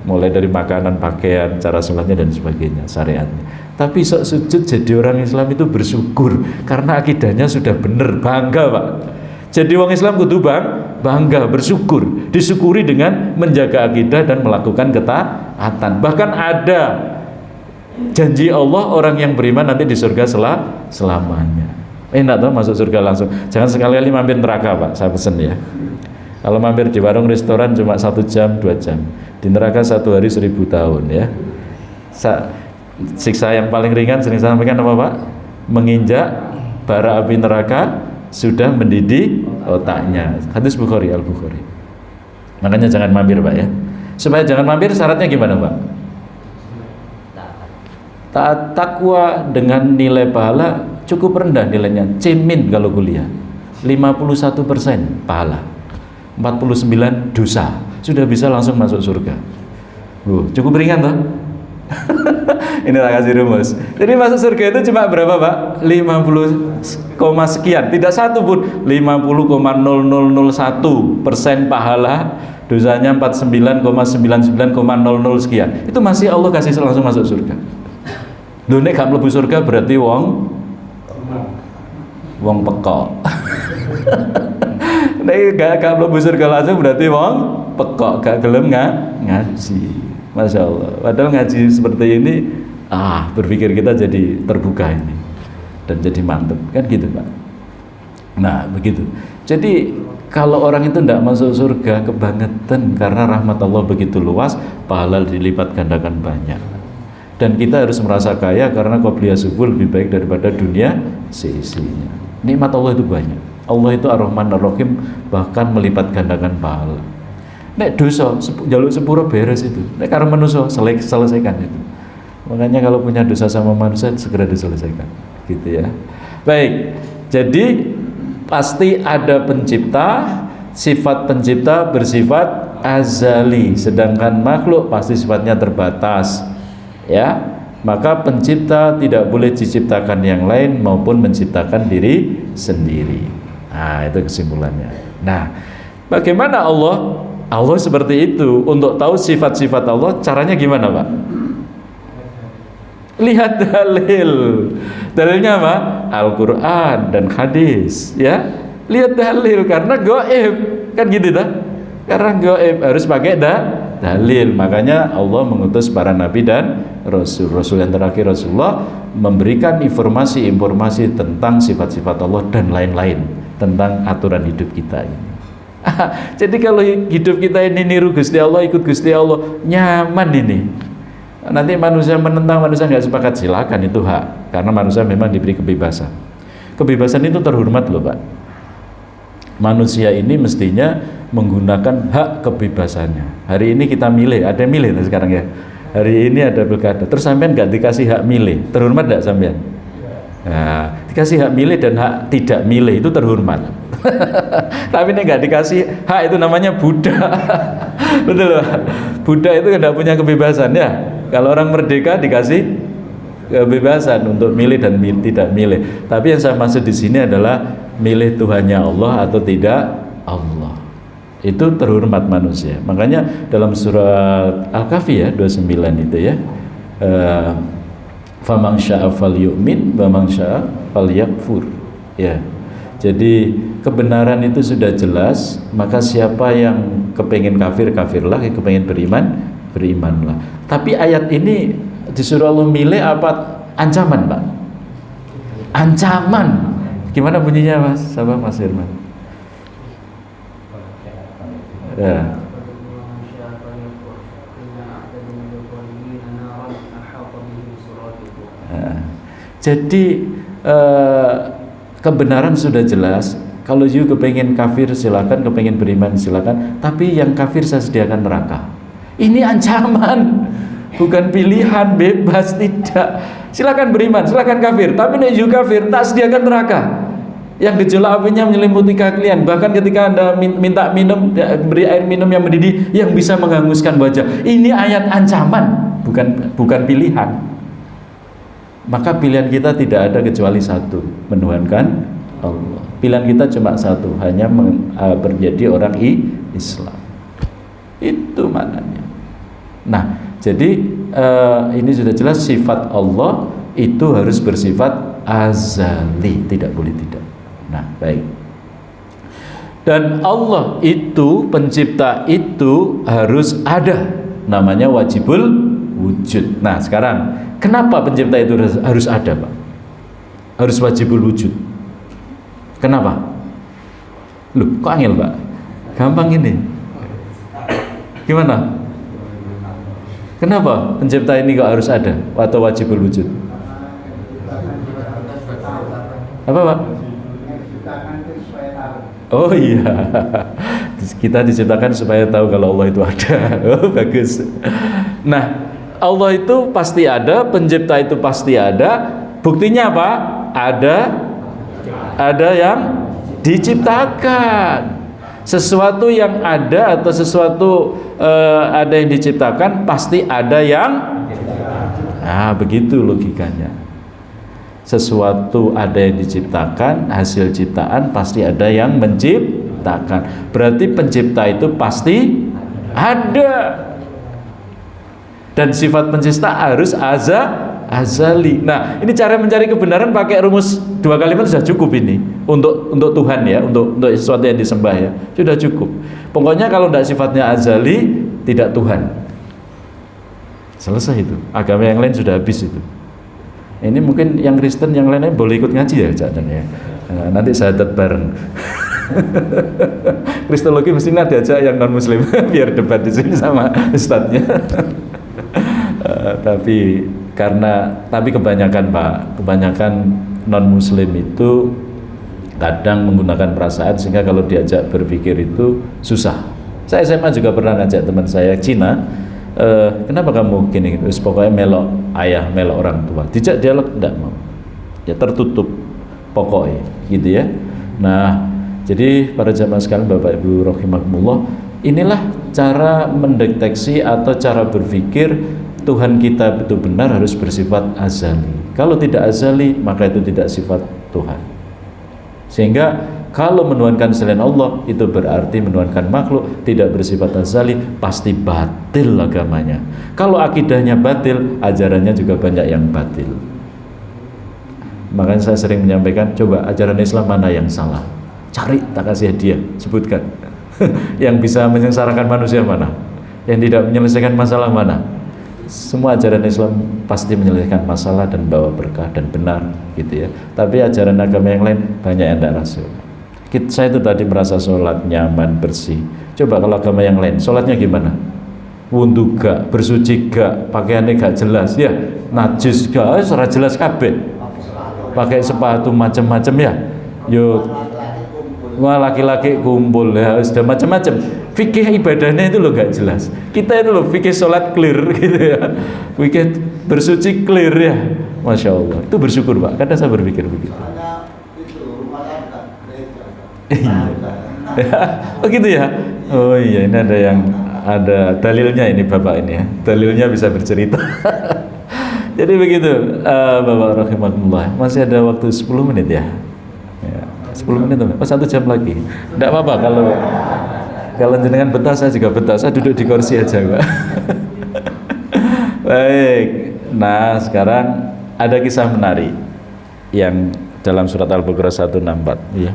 mulai dari makanan, pakaian, cara sholatnya dan sebagainya, syariatnya. Tapi sok sujud jadi orang Islam itu bersyukur, karena akidahnya sudah benar, bangga Pak. Jadi orang Islam kudu bangga, bersyukur, disyukuri dengan menjaga akidah dan melakukan ketaatan. Bahkan ada janji Allah, orang yang beriman nanti di surga selamanya. Enak tuh masuk surga langsung. Jangan sekali-kali mampir neraka Pak, saya pesen ya. Kalau mampir di warung restoran cuma 1 jam 2 jam, di neraka 1 hari 1000 tahun ya. Siksa yang paling ringan sering saya sampaikan apa Pak? Menginjak bara api neraka sudah mendidih otaknya. Hadis Bukhari, Al-Bukhari. Makanya jangan mampir Pak ya. Supaya jangan mampir syaratnya gimana Pak? Taat takwa dengan nilai pahala cukup rendah nilainya, cemin kalau kuliah 51% pahala, 49 dosa, sudah bisa langsung masuk surga. Cukup ringan toh? Ini tak kasih rumus. Jadi masuk surga itu cuma berapa Pak? 50, sekian, tidak satu pun 50,0001% pahala, dosanya 49,99,00 sekian. Itu masih Allah kasih langsung masuk surga. Lho nek gak mlebu surga berarti wong pekok. Nek gak mlebu surga langsung berarti wong pekok, gak gelem ngaji. Masya Allah. Padahal ngaji seperti ini, berpikir kita jadi terbuka ini dan jadi mantep kan gitu Pak. Nah begitu. Jadi kalau orang itu tidak masuk surga kebangetan, karena rahmat Allah begitu luas, pahala dilipat gandakan banyak. Dan kita harus merasa kaya karena qobliyah subuh lebih baik daripada dunia seisinya. Nikmat Allah itu banyak. Allah itu Ar-Rahman Ar-Rahim, bahkan melipat gandakan pahala. Nek dosa jaluk sepuro beres itu. Nek karo manusia selesaikan itu. Makanya kalau punya dosa sama manusia segera diselesaikan, gitu ya. Baik. Jadi pasti ada pencipta, sifat pencipta bersifat azali, sedangkan makhluk pasti sifatnya terbatas. Ya, maka pencipta tidak boleh diciptakan yang lain maupun menciptakan diri sendiri. Nah, itu kesimpulannya. Nah, bagaimana Allah? Allah seperti itu. Untuk tahu sifat-sifat Allah, caranya gimana, Pak? Lihat dalil. Dalilnya apa? Al-Quran dan hadis. Ya, lihat dalil karena gaib, kan gitu dah. Karena gaib harus pakai dalil. Makanya Allah mengutus para nabi dan Rasul yang terakhir Rasulullah memberikan informasi tentang sifat-sifat Allah dan lain-lain, tentang aturan hidup kita ini. Jadi kalau hidup kita ini niru Gusti Allah, ikut Gusti Allah, nyaman ini. Nanti manusia menentang, manusia nggak sepakat, silakan, itu hak, karena manusia memang diberi kebebasan. Kebebasan itu terhormat loh Pak. Manusia ini mestinya menggunakan hak kebebasannya. Hari ini kita milih, ada yang milih sekarang ya. Hari ini ada pilkada, terus sampean nggak dikasih hak milih, terhormat nggak sampean? Nah, dikasih hak milih dan hak tidak milih itu terhormat. Tapi ini nggak dikasih hak, itu namanya budak. Betul Pak? Budak itu nggak punya kebebasan ya. Kalau orang merdeka dikasih kebebasan untuk milih dan tidak milih. Tapi yang saya maksud di sini adalah milih Tuhannya Allah atau tidak Allah. Itu terhormat manusia. Makanya dalam surat Al-Kahfi ya 29 itu ya, faman syaa falyu'min wa man syaa falyakfur. Ya. Jadi kebenaran itu sudah jelas, maka siapa yang kepengen kafir, kafirlah, yang kepengen beriman, berimanlah. Tapi ayat ini disuruh Allah milih apa ancaman, Pak? Ancaman. Gimana bunyinya Mas? Siapa Mas Firman? Ya. Nah, jadi kebenaran sudah jelas. Kalau you kepengen kafir silakan, kepengen beriman silakan. Tapi yang kafir saya sediakan neraka. Ini ancaman, bukan pilihan bebas, tidak. Silakan beriman, silakan kafir. Tapi nek you kafir, tak sediakan neraka. Yang gejolak apinya menyelimuti kalian. Bahkan ketika Anda minta minum, beri air minum yang mendidih yang bisa menghanguskan wajah. Ini ayat ancaman, bukan pilihan. Maka pilihan kita tidak ada kecuali satu, menuhankan Allah. Pilihan kita cuma satu, hanya menjadi orang Islam. Itu maknanya. Nah, jadi ini sudah jelas sifat Allah itu harus bersifat azali, tidak boleh tidak. Nah, baik. Dan Allah itu, pencipta itu harus ada, namanya wajibul wujud. Nah, sekarang kenapa pencipta itu harus ada, Pak? Harus wajibul wujud. Kenapa? Loh, kok angel, Pak? Gampang ini. Gimana? Kenapa pencipta ini kok harus ada atau wajibul wujud? Apa, Pak? Oh iya, kita diciptakan supaya tahu kalau Allah itu ada. Oh, bagus. Nah, Allah itu pasti ada, pencipta itu pasti ada. Buktinya apa? Ada yang diciptakan. Sesuatu yang ada atau sesuatu ada yang diciptakan, pasti ada yang. Nah, begitu logikanya. Sesuatu ada yang diciptakan, hasil ciptaan pasti ada yang menciptakan. Berarti pencipta itu pasti ada. Dan sifat pencipta harus azali. Nah, ini cara mencari kebenaran pakai rumus 2 kalimat sudah cukup ini. Untuk Tuhan ya, untuk sesuatu yang disembah ya, sudah cukup. Pokoknya kalau tidak sifatnya azali, tidak Tuhan. Selesai itu. Agama yang lain sudah habis itu. Ini mungkin yang Kristen yang lainnya boleh ikut ngaji ya, jangan ya. Nah, nanti syahadat bareng. Kristologi mesti diajak yang non Muslim biar debat di sini sama ustadznya. Tapi kebanyakan Pak, kebanyakan non Muslim itu kadang menggunakan perasaan sehingga kalau diajak berpikir itu susah. Saya SMA juga pernah ngajak teman saya Cina. Kenapa kamu gini? Terus pokoknya melok ayah, melok orang tua. Dijak dialog tidak mau. Ya tertutup pokoknya, gitu ya. Nah, jadi para jamaah sekalian, Bapak Ibu rahimakumullah, inilah cara mendeteksi atau cara berpikir Tuhan kita itu benar harus bersifat azali. Kalau tidak azali, maka itu tidak sifat Tuhan. Sehingga kalau menuhankan selain Allah itu berarti menuhankan makhluk, tidak bersifat azali, pasti batil agamanya. Kalau akidahnya batil, ajarannya juga banyak yang batil. Makanya saya sering menyampaikan, coba ajaran Islam mana yang salah? Cari, tak kasih hadiah, sebutkan. Yang bisa menyengsarakan manusia mana? Yang tidak menyelesaikan masalah mana? Semua ajaran Islam pasti menyelesaikan masalah dan bawa berkah dan benar, gitu ya. Tapi ajaran agama yang lain banyak yang tidak rasional. Saya itu tadi merasa sholat nyaman, bersih. Coba kalau agama yang lain, sholatnya gimana? Wudhu gak, bersuci gak, pakaiannya gak jelas, ya, najis gak, secara jelas kabeh. Pakai sepatu macam-macam ya. Yo, wah laki-laki kumpul ya, sudah macam-macam. Fikih ibadahnya itu loh gak jelas. Kita itu loh fikih sholat clear gitu ya. Fikih bersuci clear ya. Masya Allah. Itu bersyukur Pak. Kadang saya berpikir begitu. Oh gitu ya. Oh iya, ini ada dalilnya ini Bapak ini ya. Dalilnya bisa bercerita. Jadi begitu Bapak rahimakumullah. Masih ada waktu 10 menit ya. 10 menit oh 1 jam lagi. Tidak apa-apa kalau jenengan betah, saya juga betah. Saya duduk di kursi aja Pak. Baik. Nah sekarang ada kisah menarik yang dalam surat Al-Baqarah 164 ya.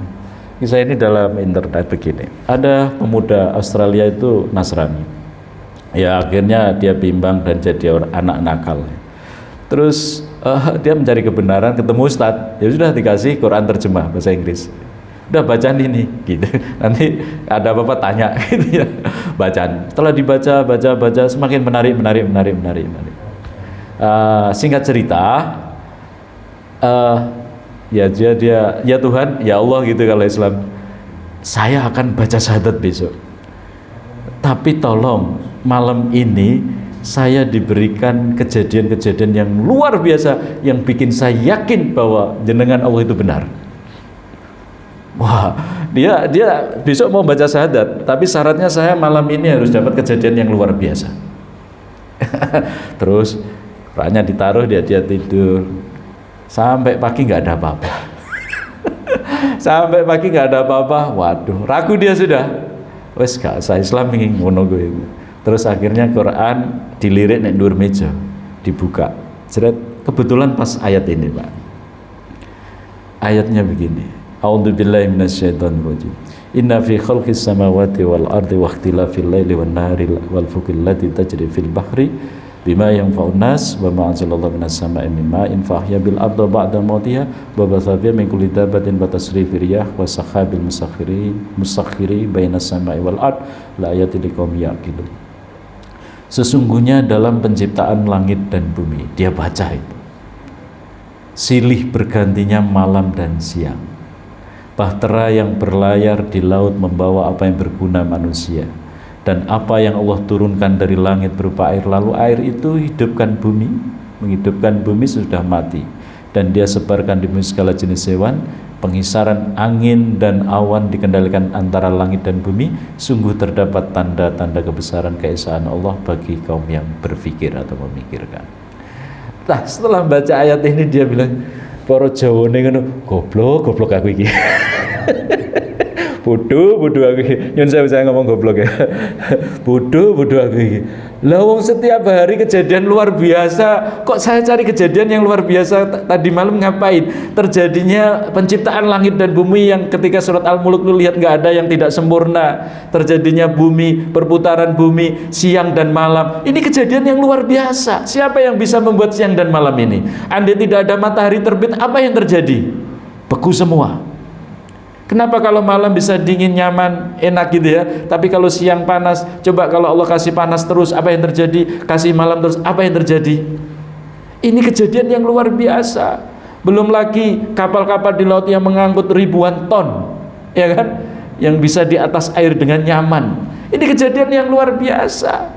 Kisah ini dalam internet begini. Ada pemuda Australia itu Nasrani. Ya akhirnya dia bimbang dan jadi anak nakal. Terus dia mencari kebenaran, ketemu Ustadz, ya sudah dikasih Quran terjemah bahasa Inggris. Udah bacaan ini, gitu. Nanti ada apa-apa tanya, gitu ya. Bacaan. Setelah baca, semakin menarik. Singkat cerita, ya Tuhan, ya Allah gitu kalau Islam. Saya akan baca syahadat besok. Tapi tolong malam ini saya diberikan kejadian-kejadian yang luar biasa yang bikin saya yakin bahwa jenengan Allah itu benar. Wah, dia besok mau baca syahadat, tapi syaratnya saya malam ini harus dapat kejadian yang luar biasa. Terus Qurannya ditaruh, dia tidur sampai pagi nggak ada apa-apa. Sampai pagi nggak ada apa-apa. Waduh, ragu dia sudah. Wes gak usah Islam ingin ngono gue. Terus akhirnya Quran dilirik nek dhuwur meja, dibuka. Jeret, kebetulan pas ayat ini, Pak. Ayatnya begini. A'udzubillahi minasyaitonirrajim. Inna fi khalqis samawati wal ardi wa ikhtilafil laili wan nahari wal fulki allati tajri fil bahri bima yanfa'un nas wa ma anzalallahu minas sama'i min ma'in fa ahya bil ardi ba'da mautiha wa batha fiha min kulli dabbatin wa tasrifir riyah wa sahabil musakhkhiri bainas sama'i wal ard la ayatin liqaumin yaqilun. Sesungguhnya dalam penciptaan langit dan bumi, dia baca itu, silih bergantinya malam dan siang, bahtera yang berlayar di laut membawa apa yang berguna manusia, dan apa yang Allah turunkan dari langit berupa air, lalu air itu hidupkan bumi, menghidupkan bumi sudah mati, dan dia sebarkan di bumi segala jenis hewan, pengisaran angin dan awan dikendalikan antara langit dan bumi. Sungguh terdapat tanda-tanda kebesaran keesaan Allah bagi kaum yang berpikir atau memikirkan. Nah, setelah baca ayat ini dia bilang, para Jawa ngono, goblok aku iki. Bodoh aku iki. Nyun saya ngomong goblok ya. Bodoh aku iki. Lah wong setiap hari kejadian luar biasa, kok saya cari kejadian yang luar biasa tadi malam ngapain? Terjadinya penciptaan langit dan bumi yang ketika surat Al-Mulk lu lihat nggak ada yang tidak sempurna. Terjadinya bumi, perputaran bumi siang dan malam. Ini kejadian yang luar biasa. Siapa yang bisa membuat siang dan malam ini? Andai tidak ada matahari terbit, apa yang terjadi? Beku semua. Kenapa kalau malam bisa dingin, nyaman, enak gitu ya, tapi kalau siang panas? Coba kalau Allah kasih panas terus, apa yang terjadi? Kasih malam terus, apa yang terjadi? Ini kejadian yang luar biasa. Belum lagi kapal-kapal di laut yang mengangkut ribuan ton, ya kan, yang bisa di atas air dengan nyaman. Ini kejadian yang luar biasa.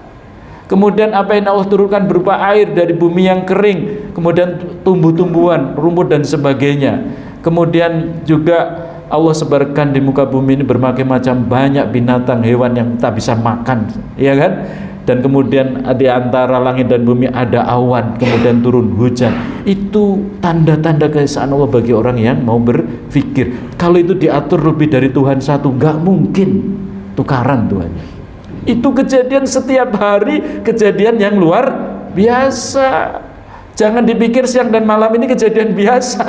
Kemudian apa yang Allah turunkan berupa air dari bumi yang kering, kemudian tumbuh-tumbuhan, rumput dan sebagainya. Kemudian juga Allah sebarkan di muka bumi ini berbagai macam banyak binatang, hewan yang tak bisa makan, ya kan? Dan kemudian di antara langit dan bumi ada awan, kemudian turun hujan. Itu tanda-tanda keesaan Allah bagi orang yang mau berpikir. Kalau itu diatur lebih dari Tuhan satu, nggak mungkin tukaran Tuhannya. Itu kejadian setiap hari, kejadian yang luar biasa. Jangan dipikir siang dan malam ini kejadian biasa.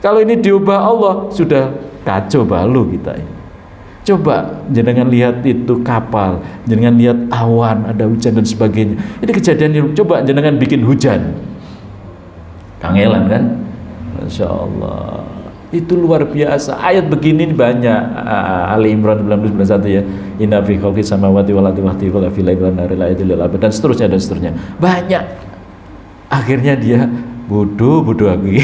Kalau ini diubah Allah, sudah kacau balau kita ini. Coba jenengan lihat itu kapal, jenengan lihat awan, ada hujan dan sebagainya. Ini kejadian yang, coba jenengan bikin hujan, kangelan kan? Masya Allah, itu luar biasa. Ayat begini banyak. Ali Imran 91 ya. Inna fi khalqis samawati wal ardi wa ikhtilafil fil laili wan nahari la ayatin lil abid, dan seterusnya. Banyak. Akhirnya dia bodoh aku.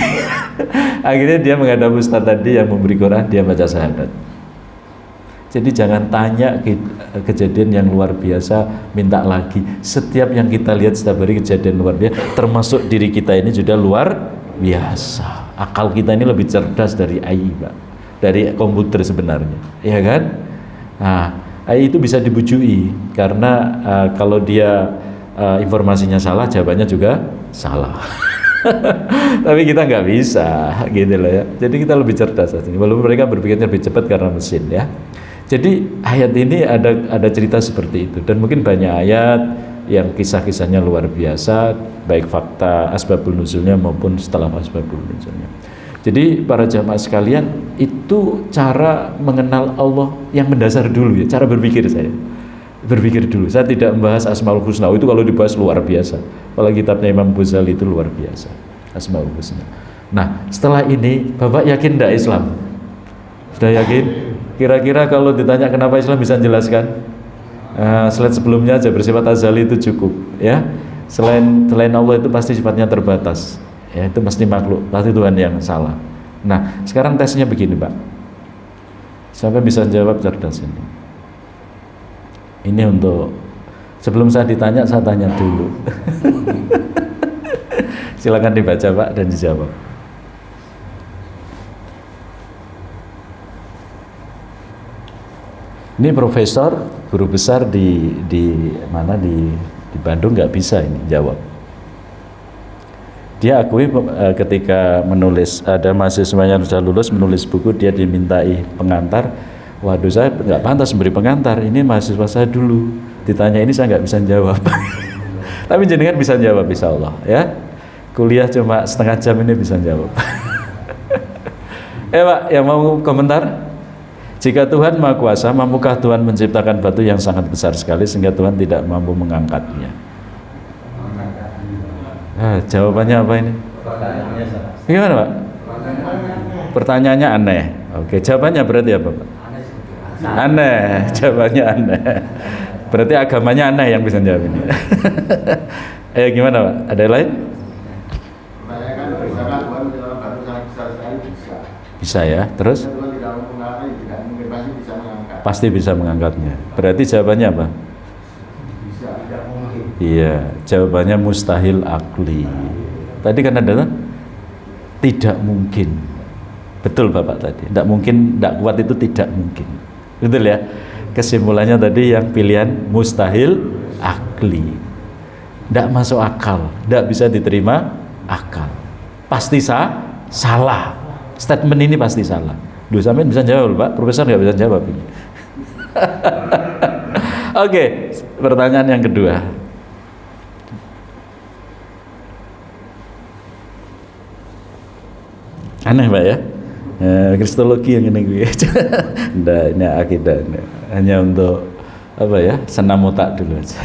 Akhirnya dia menghadap Ustaz tadi yang memberi Quran, dia baca syahadat. Jadi jangan tanya kejadian yang luar biasa, minta lagi. Setiap yang kita lihat setiap hari kejadian luar biasa, termasuk diri kita ini sudah luar biasa. Akal kita ini lebih cerdas dari AI, Pak, dari komputer sebenarnya, ya kan? Nah, AI itu bisa dibujui karena kalau dia informasinya salah, jawabannya juga salah. Tapi kita nggak bisa gitu loh ya. Jadi kita lebih cerdas aja. Walaupun mereka berpikirnya lebih cepat karena mesin ya. Jadi ayat ini ada cerita seperti itu, dan mungkin banyak ayat yang kisah-kisahnya luar biasa, baik fakta asbabul nuzulnya maupun setelah asbabul nuzulnya. Jadi para jamaah sekalian, itu cara mengenal Allah yang mendasar dulu ya, cara berpikir saya. Berpikir dulu, saya tidak membahas Asmaul Husna, itu kalau dibahas luar biasa. Apalagi kitabnya Imam Ghazali itu luar biasa. Asmaul Husna. Nah, setelah ini Bapak yakin tidak Islam? Sudah yakin? Kira-kira kalau ditanya kenapa Islam bisa jelaskan? Slide sebelumnya aja, bersifat azali itu cukup ya. Selain Allah itu pasti sifatnya terbatas. Ya, itu mesti makhluk, pasti Tuhan yang salah. Nah, sekarang tesnya begini, Pak. Siapa bisa jawab cerdas ini? Ini untuk sebelum saya ditanya, saya tanya dulu. Silakan dibaca, Pak, dan dijawab. Ini profesor, guru besar di mana di Bandung nggak bisa ini jawab. Dia akui ketika menulis, ada mahasiswanya yang sudah lulus menulis buku, dia dimintai pengantar. Waduh, saya nggak pantas memberi pengantar, ini mahasiswa saya dulu. Ditanya ini saya nggak bisa jawab. Tapi jenengan bisa jawab, insya Allah ya. Kuliah cuma setengah jam ini bisa jawab. Pak, yang mau komentar? Jika Tuhan Maha Kuasa, mampukah Tuhan menciptakan batu yang sangat besar sekali sehingga Tuhan tidak mampu mengangkatnya? Jawabannya apa ini? Gimana, Pak? Pertanyaannya aneh. Oke, jawabannya berarti apa, Pak? Aneh, jawabannya aneh. Berarti agamanya aneh yang bisa jawab ini. Gimana, Pak? Ada yang lain? Bisa ya, terus? Pasti bisa mengangkatnya. Berarti jawabannya apa? Iya, jawabannya mustahil akli. Tadi kan ada tidak mungkin. Betul Bapak tadi. Tidak mungkin, tidak kuat itu tidak mungkin. Betul ya? Kesimpulannya tadi yang pilihan mustahil akli. Tidak masuk akal, tidak bisa diterima akal. Pasti salah. Statement ini pasti salah. Duh, sampai bisa jawab Pak, profesor nggak bisa jawab ini. Oke, pertanyaan yang kedua. Aneh Pak ya, kristologi yang ini nah, ini akidah ini. Hanya untuk apa ya, senam otak dulu aja.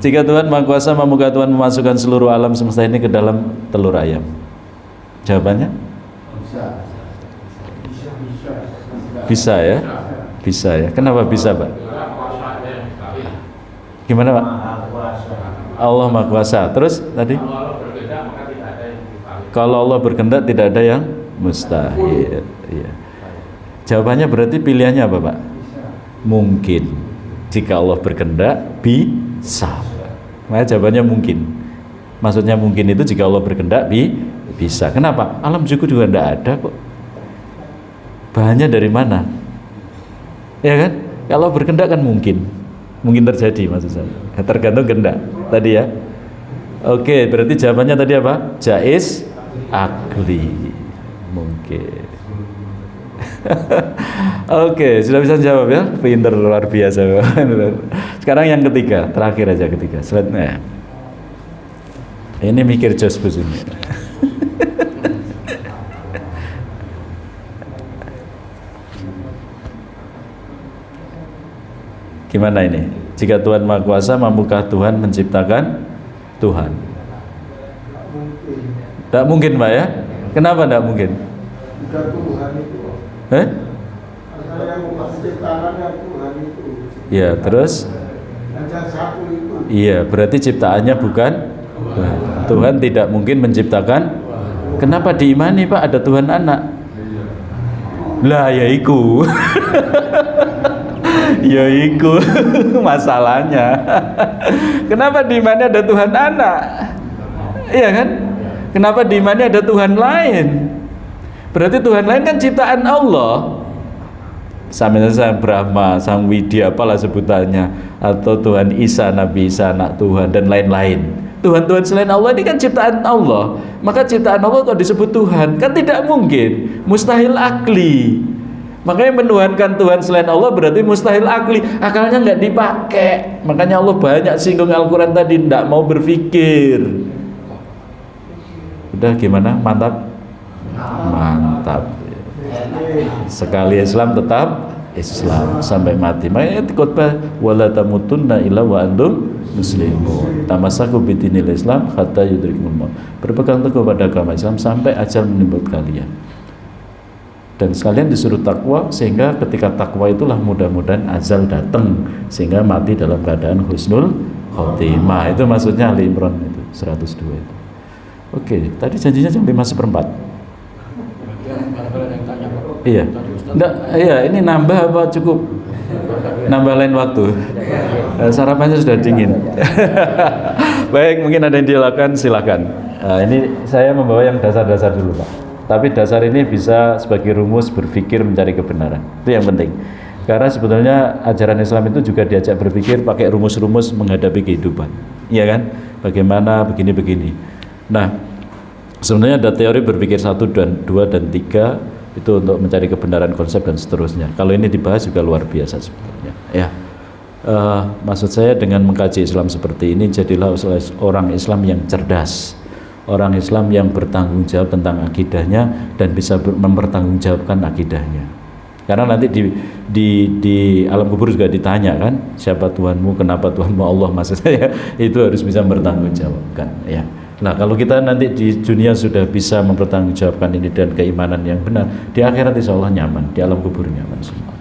Jika Tuhan Maha Kuasa, mampukah Tuhan memasukkan seluruh alam semesta ini ke dalam telur ayam? Jawabannya? Bisa ya? Bisa ya. Kenapa bisa, Pak? Gimana, Pak? Allah Maha Kuasa. Terus tadi? Kalau Allah berkehendak tidak ada yang mustahil. Iya. Jawabannya berarti pilihannya apa, Pak? Mungkin. Jika Allah berkehendak bisa. Nah, jawabannya mungkin. Maksudnya mungkin itu jika Allah berkehendak bisa. Kenapa? Alam juga tidak ada kok. Bahannya dari mana? Ya kan? Kalau berkehendak kan mungkin terjadi maksud saya. Tergantung kehendak tadi ya. Oke, berarti jawabannya tadi apa? Jaiz akli. Mungkin. Oke, sudah bisa jawab ya? Pinter luar biasa. Sekarang yang ketiga, terakhir aja ketiga. Slide-nya. Ini mikir jos bos ini. Gimana ini? Jika Tuhan Maha Kuasa, mampukah Tuhan menciptakan Tuhan? Tidak mungkin, Pak ya? Kenapa tidak mungkin? Tidak Tuhan itu. Karena yang menciptakan yang Tuhan itu. Ya, terus? Hanya satu itu. Iya, berarti ciptaannya bukan Tuhan. Tuhan tidak mungkin menciptakan. Kenapa diimani, Pak? Ada Tuhan anak. Lah, ya iku. Ya iku masalahnya. Kenapa diimani ada Tuhan anak? Iya kan? Kenapa diimani ada Tuhan lain? Berarti Tuhan lain kan ciptaan Allah. Sama Sang Brahma, Sang Widya, apalah sebutannya, atau Tuhan Isa, Nabi Isa, anak Tuhan dan lain-lain. Tuhan-Tuhan selain Allah ini kan ciptaan Allah. Maka ciptaan Allah kok disebut Tuhan? Kan tidak mungkin, mustahil akli. Makanya menuhankan Tuhan selain Allah berarti mustahil akli. Akalnya nggak dipakai. Makanya Allah banyak singgung Al-Quran tadi, tidak mau berpikir. Udah gimana? Mantap? Mantap. Sekali Islam tetap Islam sampai mati. Makanya khotbah wala tamutunna illa wa antum muslimun. Tamassaku bidinil Islam hatta yudrikul maut. Berpegang teguh pada agama Islam sampai ajal menimpa kalian. Dan sekalian disuruh takwa, sehingga ketika takwa itulah mudah-mudahan ajal datang sehingga mati dalam keadaan husnul khotimah. Itu maksudnya Ali Imran itu 102 itu. Oke, tadi janjinya jam 5:15. Iya. Enggak, iya, ini nambah apa cukup? Nambah lain waktu. Sarapannya sudah dingin. Baik, mungkin ada yang dilakukan, silakan. Ini saya membawa yang dasar-dasar dulu, Pak. Tapi dasar ini bisa sebagai rumus berpikir mencari kebenaran. Itu yang penting. Karena sebetulnya ajaran Islam itu juga diajak berpikir pakai rumus-rumus menghadapi kehidupan. Iya kan? Bagaimana begini-begini. Nah, sebenarnya ada teori berpikir 1 dan 2 dan 3 itu untuk mencari kebenaran konsep dan seterusnya. Kalau ini dibahas juga luar biasa sebetulnya. Ya. Maksud saya dengan mengkaji Islam seperti ini, jadilah orang Islam yang cerdas. Orang Islam yang bertanggung jawab tentang akidahnya dan bisa mempertanggungjawabkan akidahnya. Karena nanti di alam kubur juga ditanya kan, siapa Tuhanmu, kenapa Tuhanmu Allah, maksud saya itu harus bisa mempertanggungjawabkan ya. Nah, kalau kita nanti di dunia sudah bisa mempertanggungjawabkan ini dan keimanan yang benar, di akhirat insya Allah nyaman, di alam kubur nyaman semua.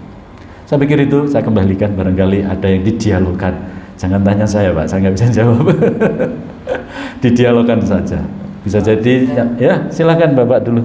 Saya pikir itu saya kembalikan, barangkali ada yang didialogkan. Jangan tanya saya, Pak, saya nggak bisa jawab. Didialogkan saja. Bisa jadi ya, silakan Bapak dulu.